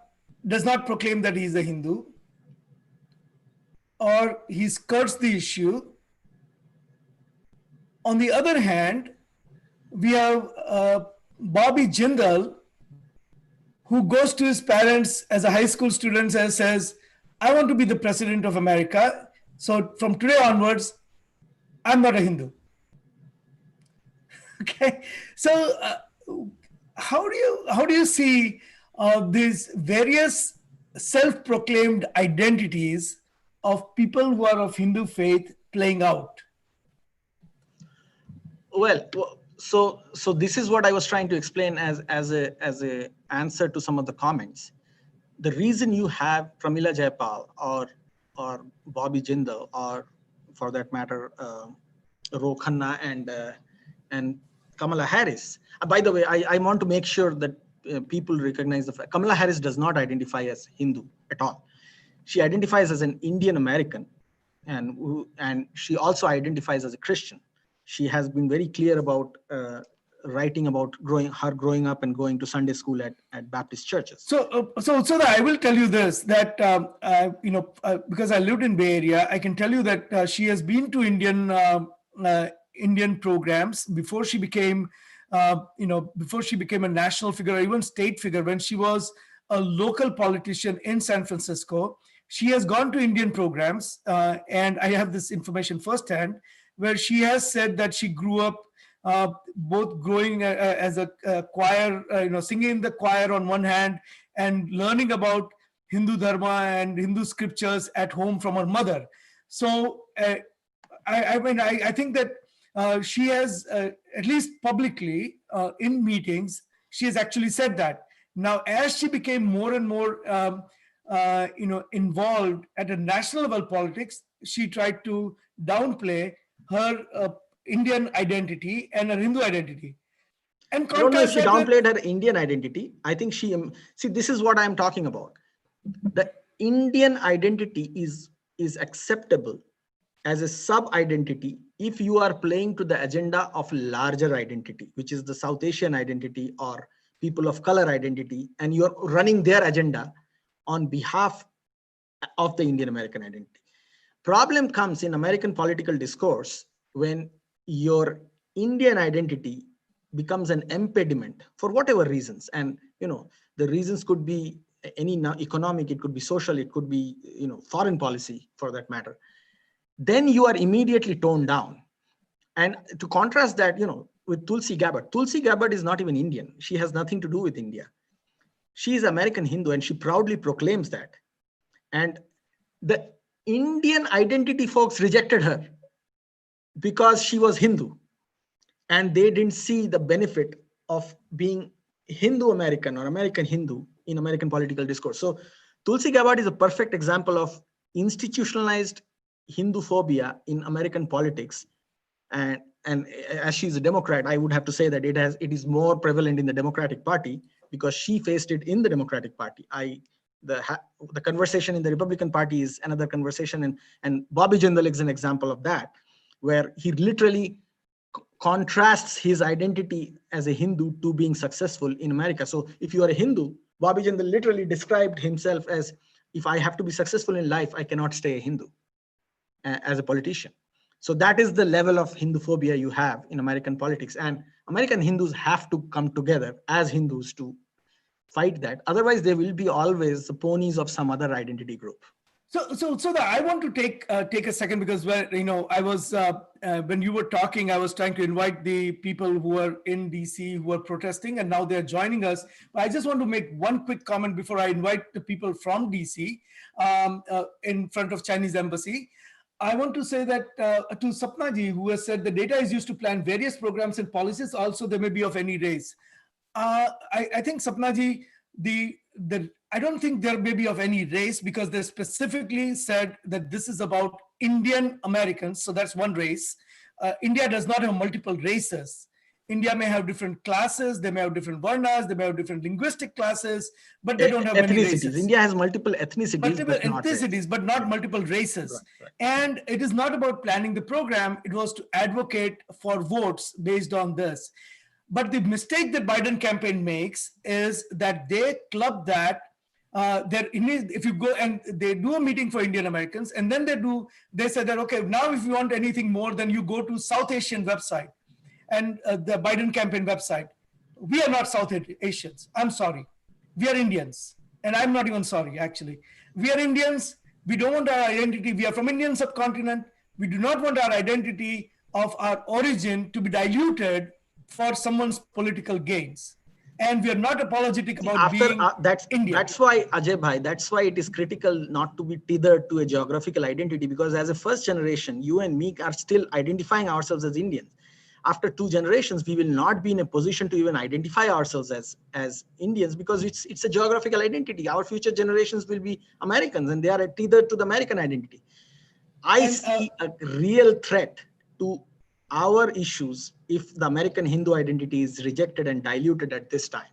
does not proclaim that he is a Hindu, or he skirts the issue. On the other hand, we have Bobby Jindal, who goes to his parents as a high school student and says, I want to be the president of America. So from today onwards, I'm not a Hindu. Okay. So how do you see these various self-proclaimed identities of people who are of Hindu faith playing out? Well, so this is what I was trying to explain as a answer to some of the comments. The reason you have Pramila Jayapal or Bobby Jindal, or for that matter, Ro Khanna and Kamala Harris. By the way, I want to make sure that people recognize the fact Kamala Harris does not identify as Hindu at all. She identifies as an Indian American, and she also identifies as a Christian. She has been very clear about writing about growing up and going to Sunday school at Baptist churches. So I will tell you this, that because I lived in Bay Area, I can tell you that she has been to Indian programs before she became a national figure or even state figure. When she was a local politician in San Francisco, she has gone to Indian programs, and I have this information firsthand, where she has said that she grew up both growing as a choir, singing in the choir on one hand, and learning about Hindu Dharma and Hindu scriptures at home from her mother. So I think that she has, at least publicly in meetings, she has actually said that. Now, as she became more and more involved at a national level politics, she tried to downplay her Indian identity and a Hindu identity, and I don't know if contrast she that with. downplayed her Indian identity. I think she, see, this is what I'm talking about. The Indian identity is acceptable as a sub identity if you are playing to the agenda of larger identity, which is the South Asian identity or people of color identity, and you're running their agenda on behalf of the Indian American identity. Problem comes in American political discourse when your Indian identity becomes an impediment for whatever reasons. And, the reasons could be any economic, it could be social, it could be, foreign policy for that matter. Then you are immediately toned down. And to contrast that, with Tulsi Gabbard is not even Indian. She has nothing to do with India. She is American Hindu and she proudly proclaims that. And the Indian identity folks rejected her because she was Hindu and they didn't see the benefit of being Hindu American or American Hindu in American political discourse. So Tulsi Gabbard is a perfect example of institutionalized Hindu phobia in American politics. And as she's a Democrat, I would have to say that it is more prevalent in the Democratic Party because she faced it in the Democratic Party. The conversation in the Republican Party is another conversation, and Bobby Jindal is an example of that, where he literally contrasts his identity as a Hindu to being successful in America. So if you are a Hindu, Bobby Jindal literally described himself as, if I have to be successful in life, I cannot stay a Hindu as a politician. So that is the level of Hindu phobia you have in American politics. And American Hindus have to come together as Hindus to fight that. Otherwise, there will be always the ponies of some other identity group. So I want to take a second, because I was when you were talking, I was trying to invite the people who are in DC who are protesting, and now they're joining us. But I just want to make one quick comment before I invite the people from DC in front of Chinese embassy. I want to say that to Sapnaji, who has said the data is used to plan various programs and policies, also they may be of any race. I think, Sapnaji, I don't think there may be of any race, because they specifically said that this is about Indian Americans. So that's one race. India does not have multiple races. India may have different classes, they may have different varnas, they may have different linguistic classes, but they don't have many races. India has multiple ethnicities, but not multiple races. Right. And it is not about planning the program. It was to advocate for votes based on this. But the mistake that Biden campaign makes is that they club that if you go and they do a meeting for Indian Americans, and then they say that, okay, now if you want anything more, then you go to South Asian website and the Biden campaign website. We are not South Asians. I'm sorry. We are Indians. And I'm not even sorry, actually. We are Indians. We don't want our identity. We are from Indian subcontinent. We do not want our identity of our origin to be diluted for someone's political gains. And we are not apologetic about being Indian. That's why, Ajay Bhai, that's why it is critical not to be tethered to a geographical identity, because as a first generation, you and me are still identifying ourselves as Indians. After 2 generations, we will not be in a position to even identify ourselves as Indians, because it's a geographical identity. Our future generations will be Americans and they are tethered to the American identity. I see a real threat to our issues if the American Hindu identity is rejected and diluted at this time.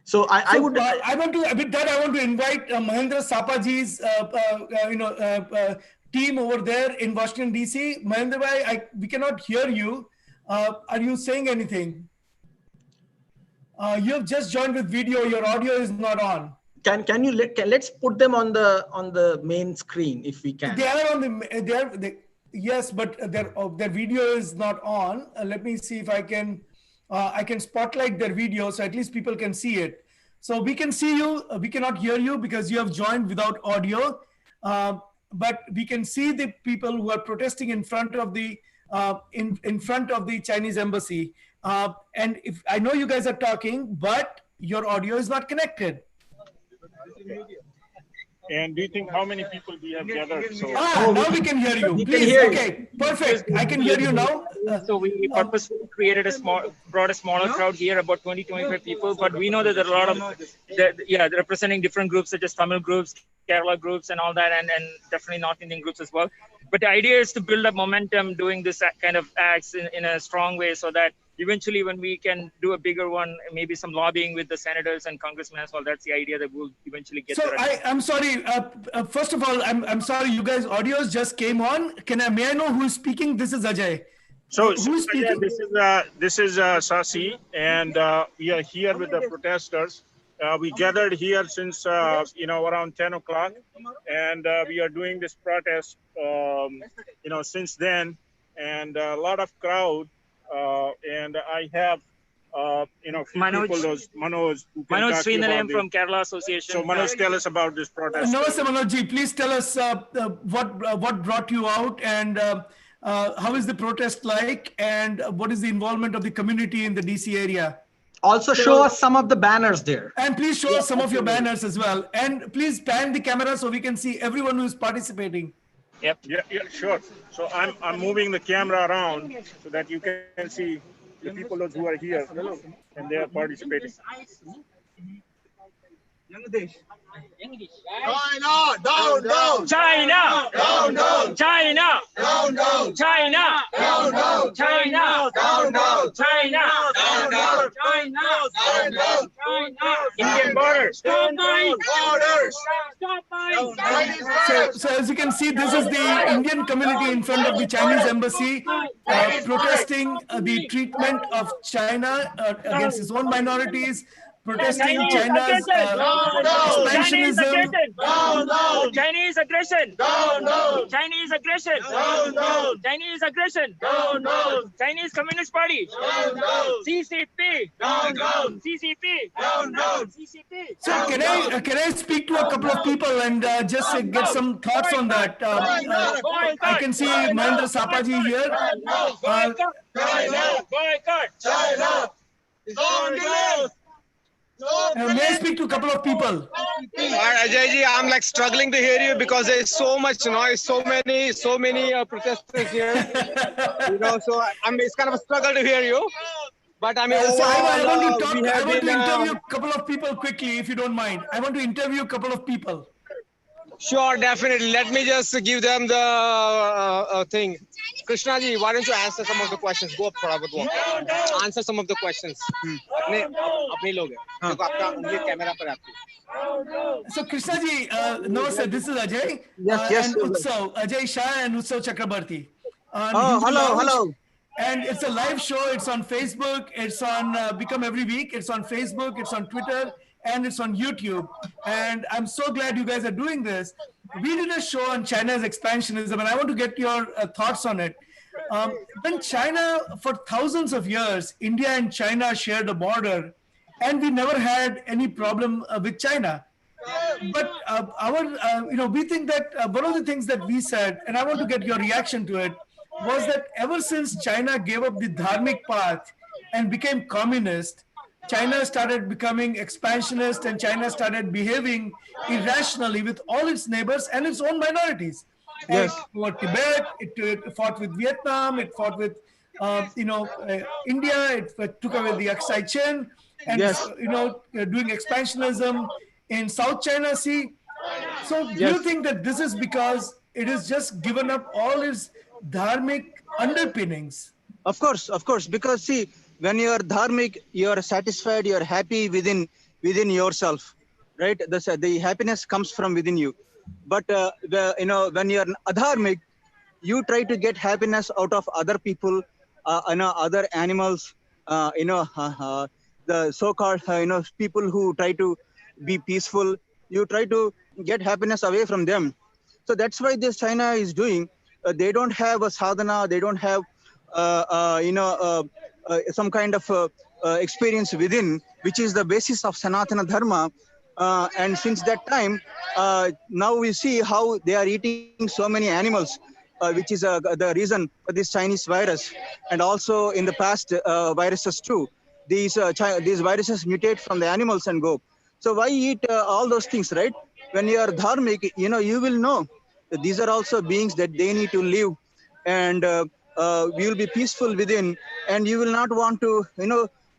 So I want to invite Mahendra Sapaji's team over there in Washington DC. Mahendra bhai, we cannot hear you. Are you saying anything? You have just joined with video. Your audio is not on. Let's put them on the main screen if we can. They are on yes, but their video is not on. Let me see if I can spotlight their video so at least people can see it. So we can see you. We cannot hear you because you have joined without audio. But we can see the people who are protesting in front of the in front of the Chinese embassy. And if I know you guys are talking, but your audio is not connected. And do you think how many people we have gathered? So now we can hear you. Please, okay, perfect. I can hear you now. So we purposely created brought a smaller crowd here, about 20-25 people. But we know that there are a lot of, they're representing different groups such as Tamil groups, Kerala groups, and all that, and definitely North Indian groups as well. But the idea is to build up momentum doing this kind of acts in a strong way, so that eventually when we can do a bigger one, maybe some lobbying with the senators and congressmen as well. That's the idea, that we'll eventually get So there. I'm sorry. First of all, I'm sorry. You guys' audios just came on. May I know who is speaking? This is Ajay. So Who is speaking? this is Sasi, and we are here with the protesters. We gathered here since around 10 o'clock, and we are doing this protest since then, and a lot of crowd. And I have few Manoj. people, those Manoj, who can Manoj talk to you Srinilayam about from this. Kerala Association. So Manoj, tell us about this protest. Namaste, Manojji. Please tell us what brought you out, and how is the protest like, and what is the involvement of the community in the DC area? Also show us some of the banners there. And please show us some of your banners as well. And please pan the camera so we can see everyone who is participating. Yep. Yeah, sure. So I'm moving the camera around so that you can see the people those who are here and they are participating. China, down, down. China, Down, down. China, Down, down. China, Down, down. China, Down, down. China, Down, down. Down, down. Indian border. Stop buying. Borders. Stop buying. So as you can see, this is the Indian community in front of the Chinese embassy protesting the treatment of China against its own minorities, protesting China's expansionism. Chinese aggression. Chinese aggression. Chinese aggression. Chinese Communist Party. CCP. CCP. CCP. So can I speak to a couple of people and just get some thoughts on that? I can see Mahendra Sapaji here. Boycott. China. China. May I speak to a couple of people? Ajay ji, I'm like struggling to hear you because there is so much noise, so many protesters here. So it's kind of a struggle to hear you. But I mean, So I want to talk. we I have want to been, interview a couple of people quickly, if you don't mind. I want to interview a couple of people. Sure, definitely. Let me just give them the thing. Krishna ji, why don't you answer some of the questions? Go up, walk. Answer some of the questions. अपने लोग हैं. देखो आपका उनके camera पर आपकी. So Krishna ji, namaste. This is Ajay. Yes. And Utsav, Ajay Shah and Utsav Chakrabarti. Oh, hello. And it's a live show. It's on Facebook. It's on Become Every Week. It's on Facebook. It's on Twitter. And it's on YouTube. And I'm so glad you guys are doing this. We did a show on China's expansionism, and I want to get your thoughts on it. When China, for thousands of years, India and China shared a border, and we never had any problem with China. But we think that one of the things that we said, and I want to get your reaction to it, was that ever since China gave up the dharmic path and became communist, China started becoming expansionist, and China started behaving irrationally with all its neighbors and its own minorities. Yes. It fought Tibet, it fought with Vietnam, it fought with India, it took away the Aksai Chin, and doing expansionism in South China Sea. So do you think that this is because it has just given up all its dharmic underpinnings? Of course, because see, when you are dharmic, you are satisfied, you are happy within yourself, right? The happiness comes from within you. But when you are adharmic, you try to get happiness out of other people, other animals, the so-called people who try to be peaceful. You try to get happiness away from them. So that's why this China is doing. They don't have a sadhana. They don't have some kind of experience within, which is the basis of Sanatana Dharma. And since that time, now we see how they are eating so many animals, which is the reason for this Chinese virus. And also in the past viruses too. These viruses mutate from the animals and go. So why eat all those things, right? When you are dharmic, you will know that these are also beings that they need to live. And we will be peaceful within, and you will not want to,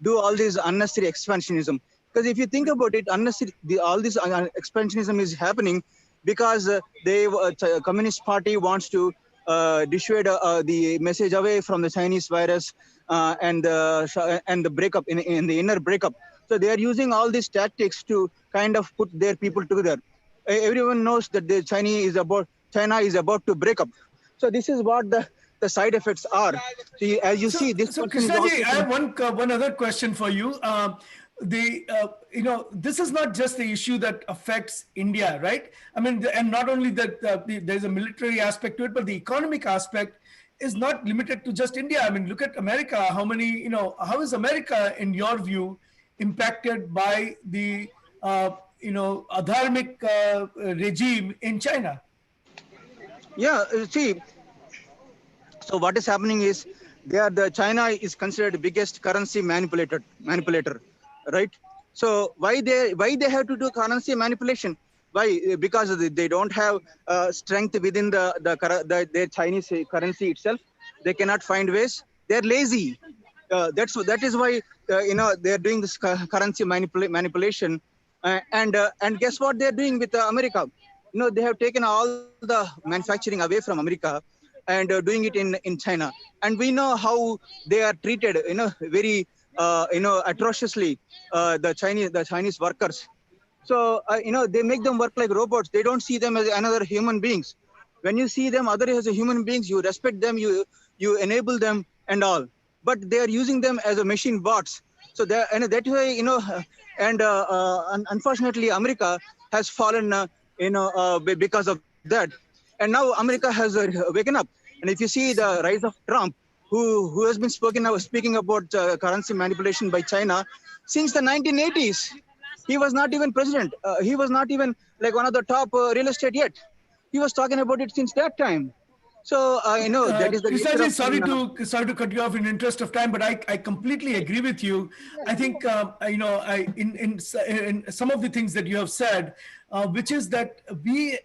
do all this unnecessary expansionism. Because if you think about it, all this expansionism is happening because the Communist Party wants to dissuade the message away from the Chinese virus and the breakup in the inner breakup. So they are using all these tactics to kind of put their people together. Everyone knows that China is about to break up. So this is what the side effects are. See, as you see, this So person is Krishnaji, also I have one other question for you. This is not just the issue that affects India, right? I mean, and not only that there's a military aspect to it, but the economic aspect is not limited to just India. I mean, look at America. How is America, in your view, impacted by the adharmic regime in China? yeah. See, so what is happening is the China is considered the biggest currency manipulator, right? So why they have to do currency manipulation? Why? Because they don't have strength within their Chinese currency itself. They cannot find ways. They're lazy. That is why they're doing this currency manipulation. And guess what they're doing with America? They have taken all the manufacturing away from America and doing it in China. And we know how they are treated, very, atrociously, the Chinese workers. So, they make them work like robots. They don't see them as another human beings. When you see them other as a human beings, you respect them, you enable them and all. But they are using them as a machine bots. So that way, unfortunately, America has fallen, because of that. And now America has waken up. And if you see the rise of Trump, who has been speaking about currency manipulation by China since the 1980s. He was not even president. He was not even like one of the top real estate yet. He was talking about it since that time. So that is the nature Krishnaji, of sorry to cut you off in interest of time, but I completely agree with you. I think in some of the things that you have said, which is that we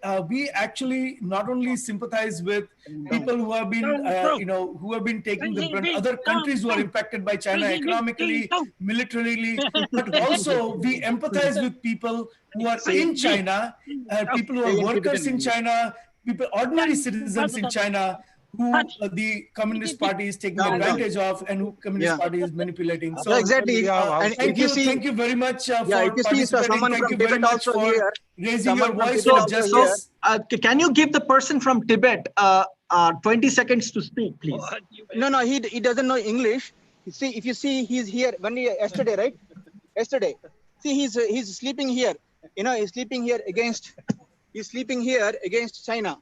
actually not only sympathize with people who have been taking the brunt, other countries who are impacted by China economically, militarily, but also we empathize with people who are in China, people who are workers in China, people, ordinary citizens in China, who the Communist Party is taking advantage of and who Communist Party is manipulating. So exactly. And thank you very much if for you see participating. someone Thank from you very Tibet much also for here, raising your voice Tibet for also here. justice. Can you give the person from Tibet 20 seconds to speak, please? No, he doesn't know English. See, if you see, he's here yesterday, right? Yesterday. See, he's sleeping here. He's sleeping here against China.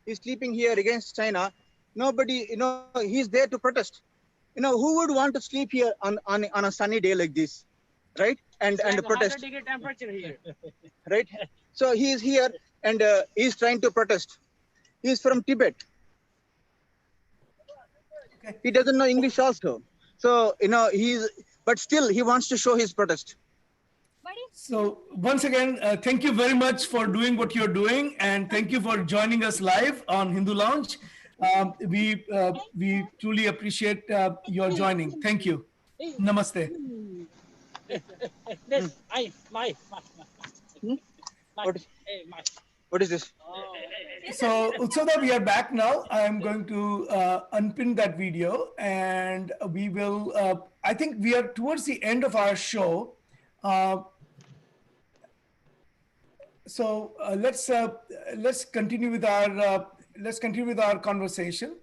He's sleeping here against China. Nobody, he's there to protest. Who would want to sleep here on a sunny day like this, right? And protest, temperature here. right? So he is here and he's trying to protest. He's from Tibet. He doesn't know English also. So, but still he wants to show his protest. So once again, thank you very much for doing what you're doing, and thank you for joining us live on Hindu Lounge. We truly appreciate your joining. Thank you. Namaste. What is this? So Utsoda, we are back now. I'm going to unpin that video, and we will. I think we are towards the end of our show. So let's continue with our conversation.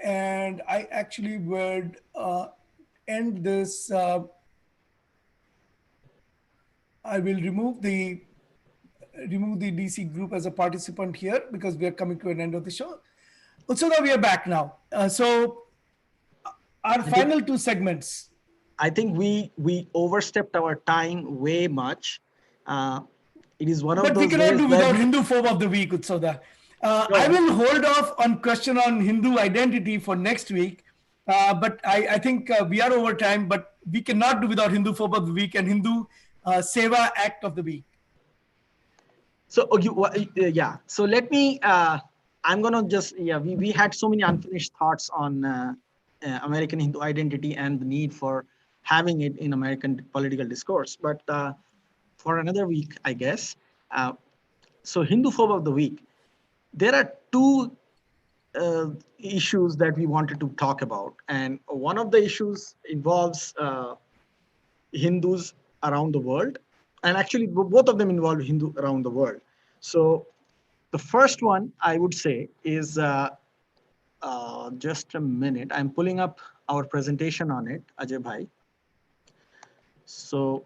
And I actually would end this. I will remove the DC group as a participant here because we are coming to an end of the show. Utsoda, we are back now. So our final two segments. I think we overstepped our time way much. It is one of those. But we cannot do without Hindu phobe of the week, Utsoda. I will hold off on question on Hindu identity for next week. But I think we are over time, but we cannot do without Hindu phobe of the week and Hindu Seva act of the week. So yeah. So let me. I'm gonna just We had so many unfinished thoughts on American Hindu identity and the need for having it in American political discourse, but for another week, I guess. So Hindu phobe of the week. there are two issues that we wanted to talk about. And one of the issues involves Hindus around the world. And actually, both of them involve Hindu around the world. So the first one I would say is just a minute. I'm pulling up our presentation on it, Ajay Bhai. So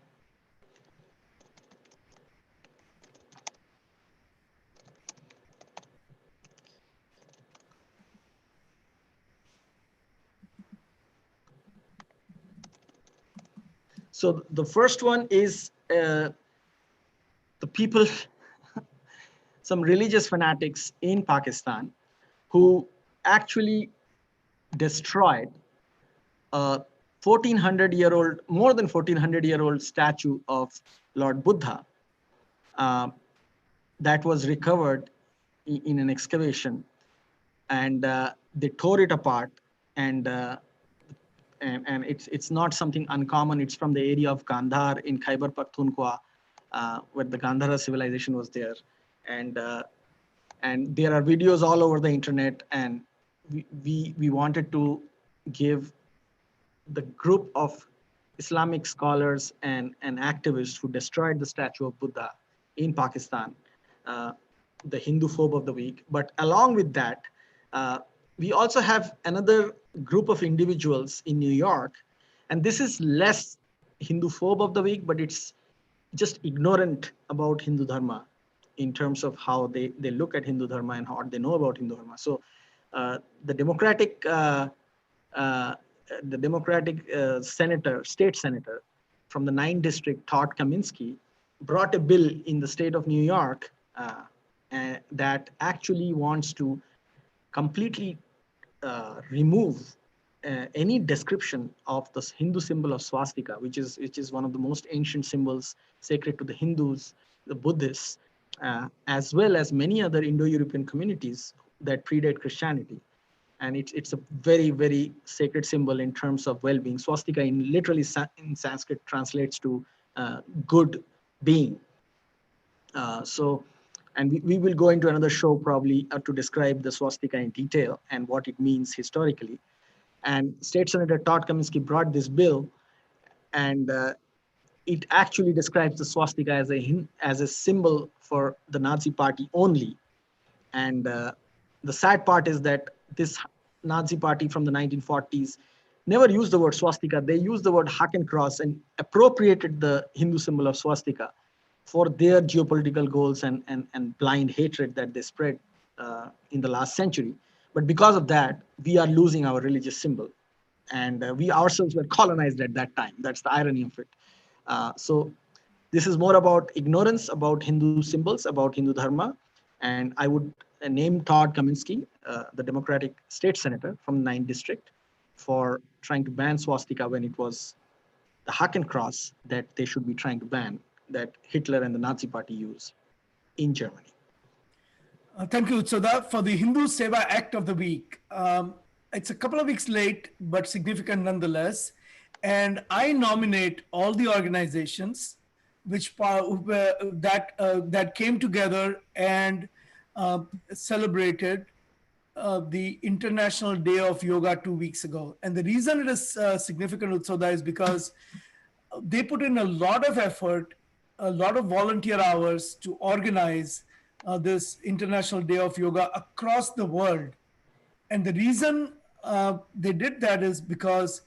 So the first one is the people, some religious fanatics in Pakistan who actually destroyed a 1400-year-old, more than 1400-year-old statue of Lord Buddha that was recovered in an excavation, and they tore it apart, and it's not something uncommon. It's from the area of Gandhar in Khyber Pakhtunkhwa, where the Gandhara civilization was there, and there are videos all over the internet. And we wanted to give the group of Islamic scholars and activists who destroyed the statue of Buddha in Pakistan the Hindu phobe of the week. But along with that, we also have another group of individuals in New York, and this is less Hindu phobe of the week, but it's just ignorant about Hindu Dharma in terms of how they look at Hindu Dharma and what they know about Hindu Dharma. So the Democratic senator, state senator from the 9th district, Todd Kaminsky, brought a bill in the state of New York that actually wants to completely remove any description of the Hindu symbol of swastika, which is one of the most ancient symbols sacred to the Hindus, the Buddhists, as well as many other Indo-European communities that predate Christianity. And it's a very, very sacred symbol in terms of well-being. Swastika in literally in Sanskrit translates to good being. And we will go into another show probably to describe the swastika in detail and what it means historically. And State Senator Todd Kaminsky brought this bill, and it actually describes the swastika as a symbol for the Nazi party only. And the sad part is that this Nazi party from the 1940s never used the word swastika. They used the word Hakenkreuz and appropriated the Hindu symbol of swastika for their geopolitical goals and blind hatred that they spread in the last century. But because of that, we are losing our religious symbol. And we ourselves were colonized at that time. That's the irony of it. So this is more about ignorance about Hindu symbols, about Hindu Dharma. And I would name Todd Kaminsky, the Democratic state senator from the 9th district, for trying to ban swastika when it was the Hakenkreuz that they should be trying to ban, that Hitler and the Nazi party use in Germany. Thank you, Utsoda, for the Hindu Seva Act of the Week. It's a couple of weeks late, but significant nonetheless. And I nominate all the organizations that came together and celebrated the International Day of Yoga 2 weeks ago. And the reason it is significant, Utsoda, is because they put in a lot of effort, a lot of volunteer hours to organize this International Day of Yoga across the world. And the reason they did that is because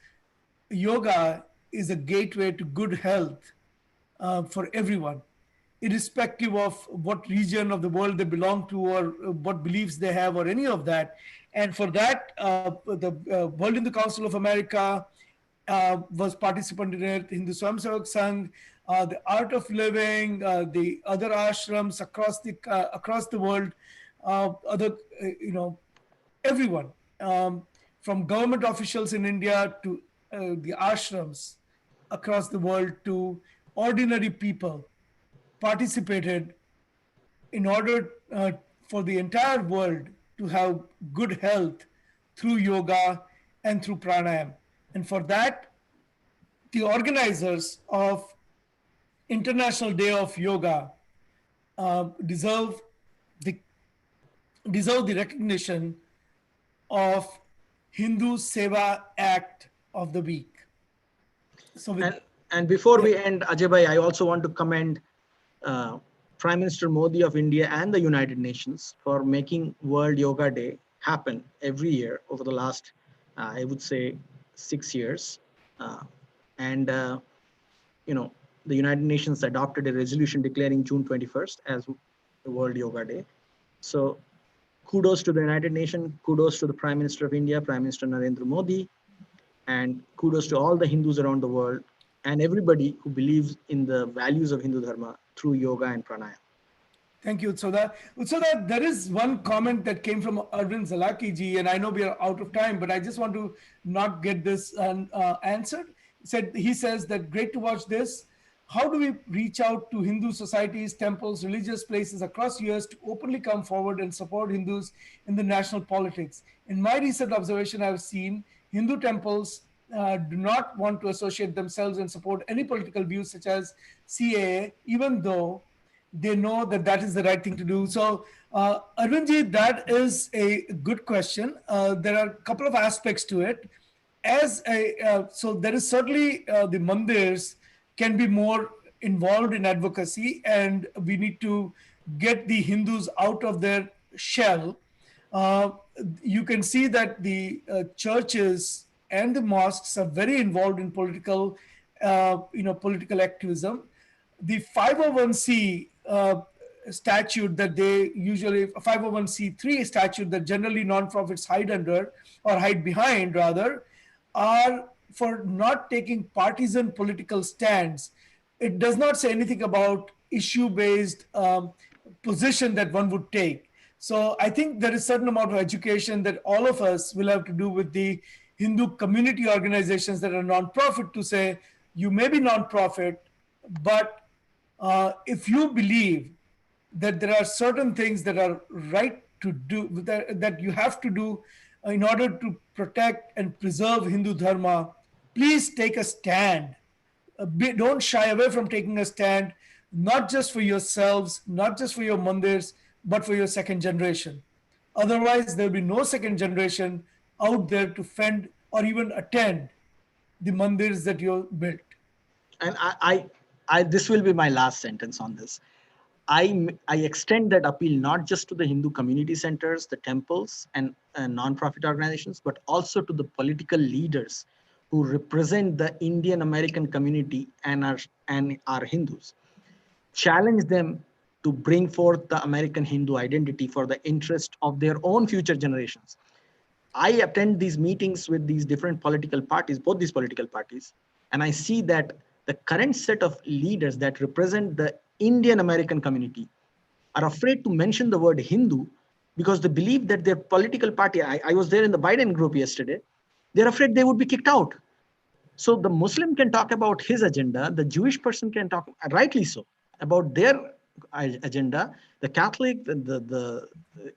yoga is a gateway to good health for everyone, irrespective of what region of the world they belong to or what beliefs they have or any of that. And for that, the World Hindu Council of America was participant in it, Hindu Swamsevak Sangh, the Art of Living, the other ashrams across the world, everyone, from government officials in India to the ashrams across the world to ordinary people participated in order for the entire world to have good health through yoga and through pranayam. And for that, the organizers of International Day of Yoga deserve the deserve the recognition of Hindu Seva Act of the Week. So with, And before yeah. we end, Ajay bhai, I also want to commend uh, Prime Minister Modi of India and the United Nations for making World Yoga Day happen every year over the last, I would say, 6 years. And you know, the United Nations adopted a resolution declaring June 21st as the World Yoga Day. So kudos to the United Nations, kudos to the Prime Minister of India, Prime Minister Narendra Modi, and kudos to all the Hindus around the world and everybody who believes in the values of Hindu Dharma through yoga and pranayama. Thank you, Utsoda. Utsoda, there is one comment that came from Arvind Zalaki ji, and I know we are out of time, but I just want to not get this answered. He says that great to watch this. How do we reach out to Hindu societies, temples, religious places across years to openly come forward and support Hindus in the national politics? In my recent observation, I've seen Hindu temples do not want to associate themselves and support any political views such as CAA, even though they know that that is the right thing to do. So, Arvindji, that is a good question. There are a couple of aspects to it. So there is certainly the mandirs can be more involved in advocacy, and we need to get the Hindus out of their shell. Uh, you can see that the churches and the mosques are very involved in political activism. The 501c statute that they usually 501c3 statute that generally nonprofits hide under or hide behind rather are for not taking partisan political stands. It does not say anything about issue based position that one would take. So I think there is a certain amount of education that all of us will have to do with the Hindu community organizations that are non-profit to say you may be non-profit, but if you believe that there are certain things that are right to do, that you have to do in order to protect and preserve Hindu Dharma, please take a stand. Don't shy away from taking a stand, not just for yourselves, not just for your mandirs, but for your second generation. Otherwise, there will be no second generation out there to fend or even attend the mandirs that you built. And this will be my last sentence on this. I extend that appeal not just to the Hindu community centers, the temples, and non-profit organizations, but also to the political leaders who represent the Indian American community and are Hindus. Challenge them to bring forth the American Hindu identity for the interest of their own future generations. I attend these meetings with these different political parties, both these political parties, and I see that the current set of leaders that represent the Indian American community are afraid to mention the word Hindu because they believe that their political party, I was there in the Biden group yesterday, they're afraid they would be kicked out. So the Muslim can talk about his agenda, the Jewish person can talk, rightly so, about their agenda, the Catholic,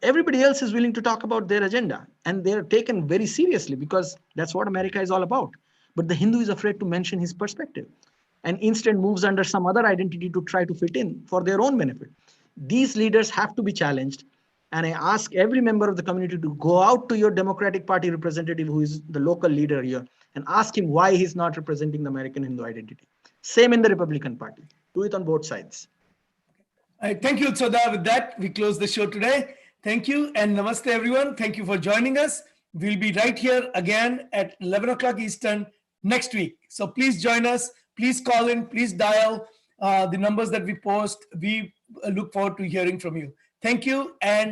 everybody else is willing to talk about their agenda, and they're taken very seriously because that's what America is all about. But the Hindu is afraid to mention his perspective and instead moves under some other identity to try to fit in for their own benefit. These leaders have to be challenged. And I ask every member of the community to go out to your Democratic Party representative, who is the local leader here, and ask him why he's not representing the American Hindu identity. Same in the Republican Party. Do it on both sides. Thank you, Utsoda. With that, we close the show today. Thank you and namaste, everyone. Thank you for joining us. We'll be right here again at 11 o'clock Eastern next week. So please join us. Please call in. Please dial the numbers that we post. We look forward to hearing from you. Thank you and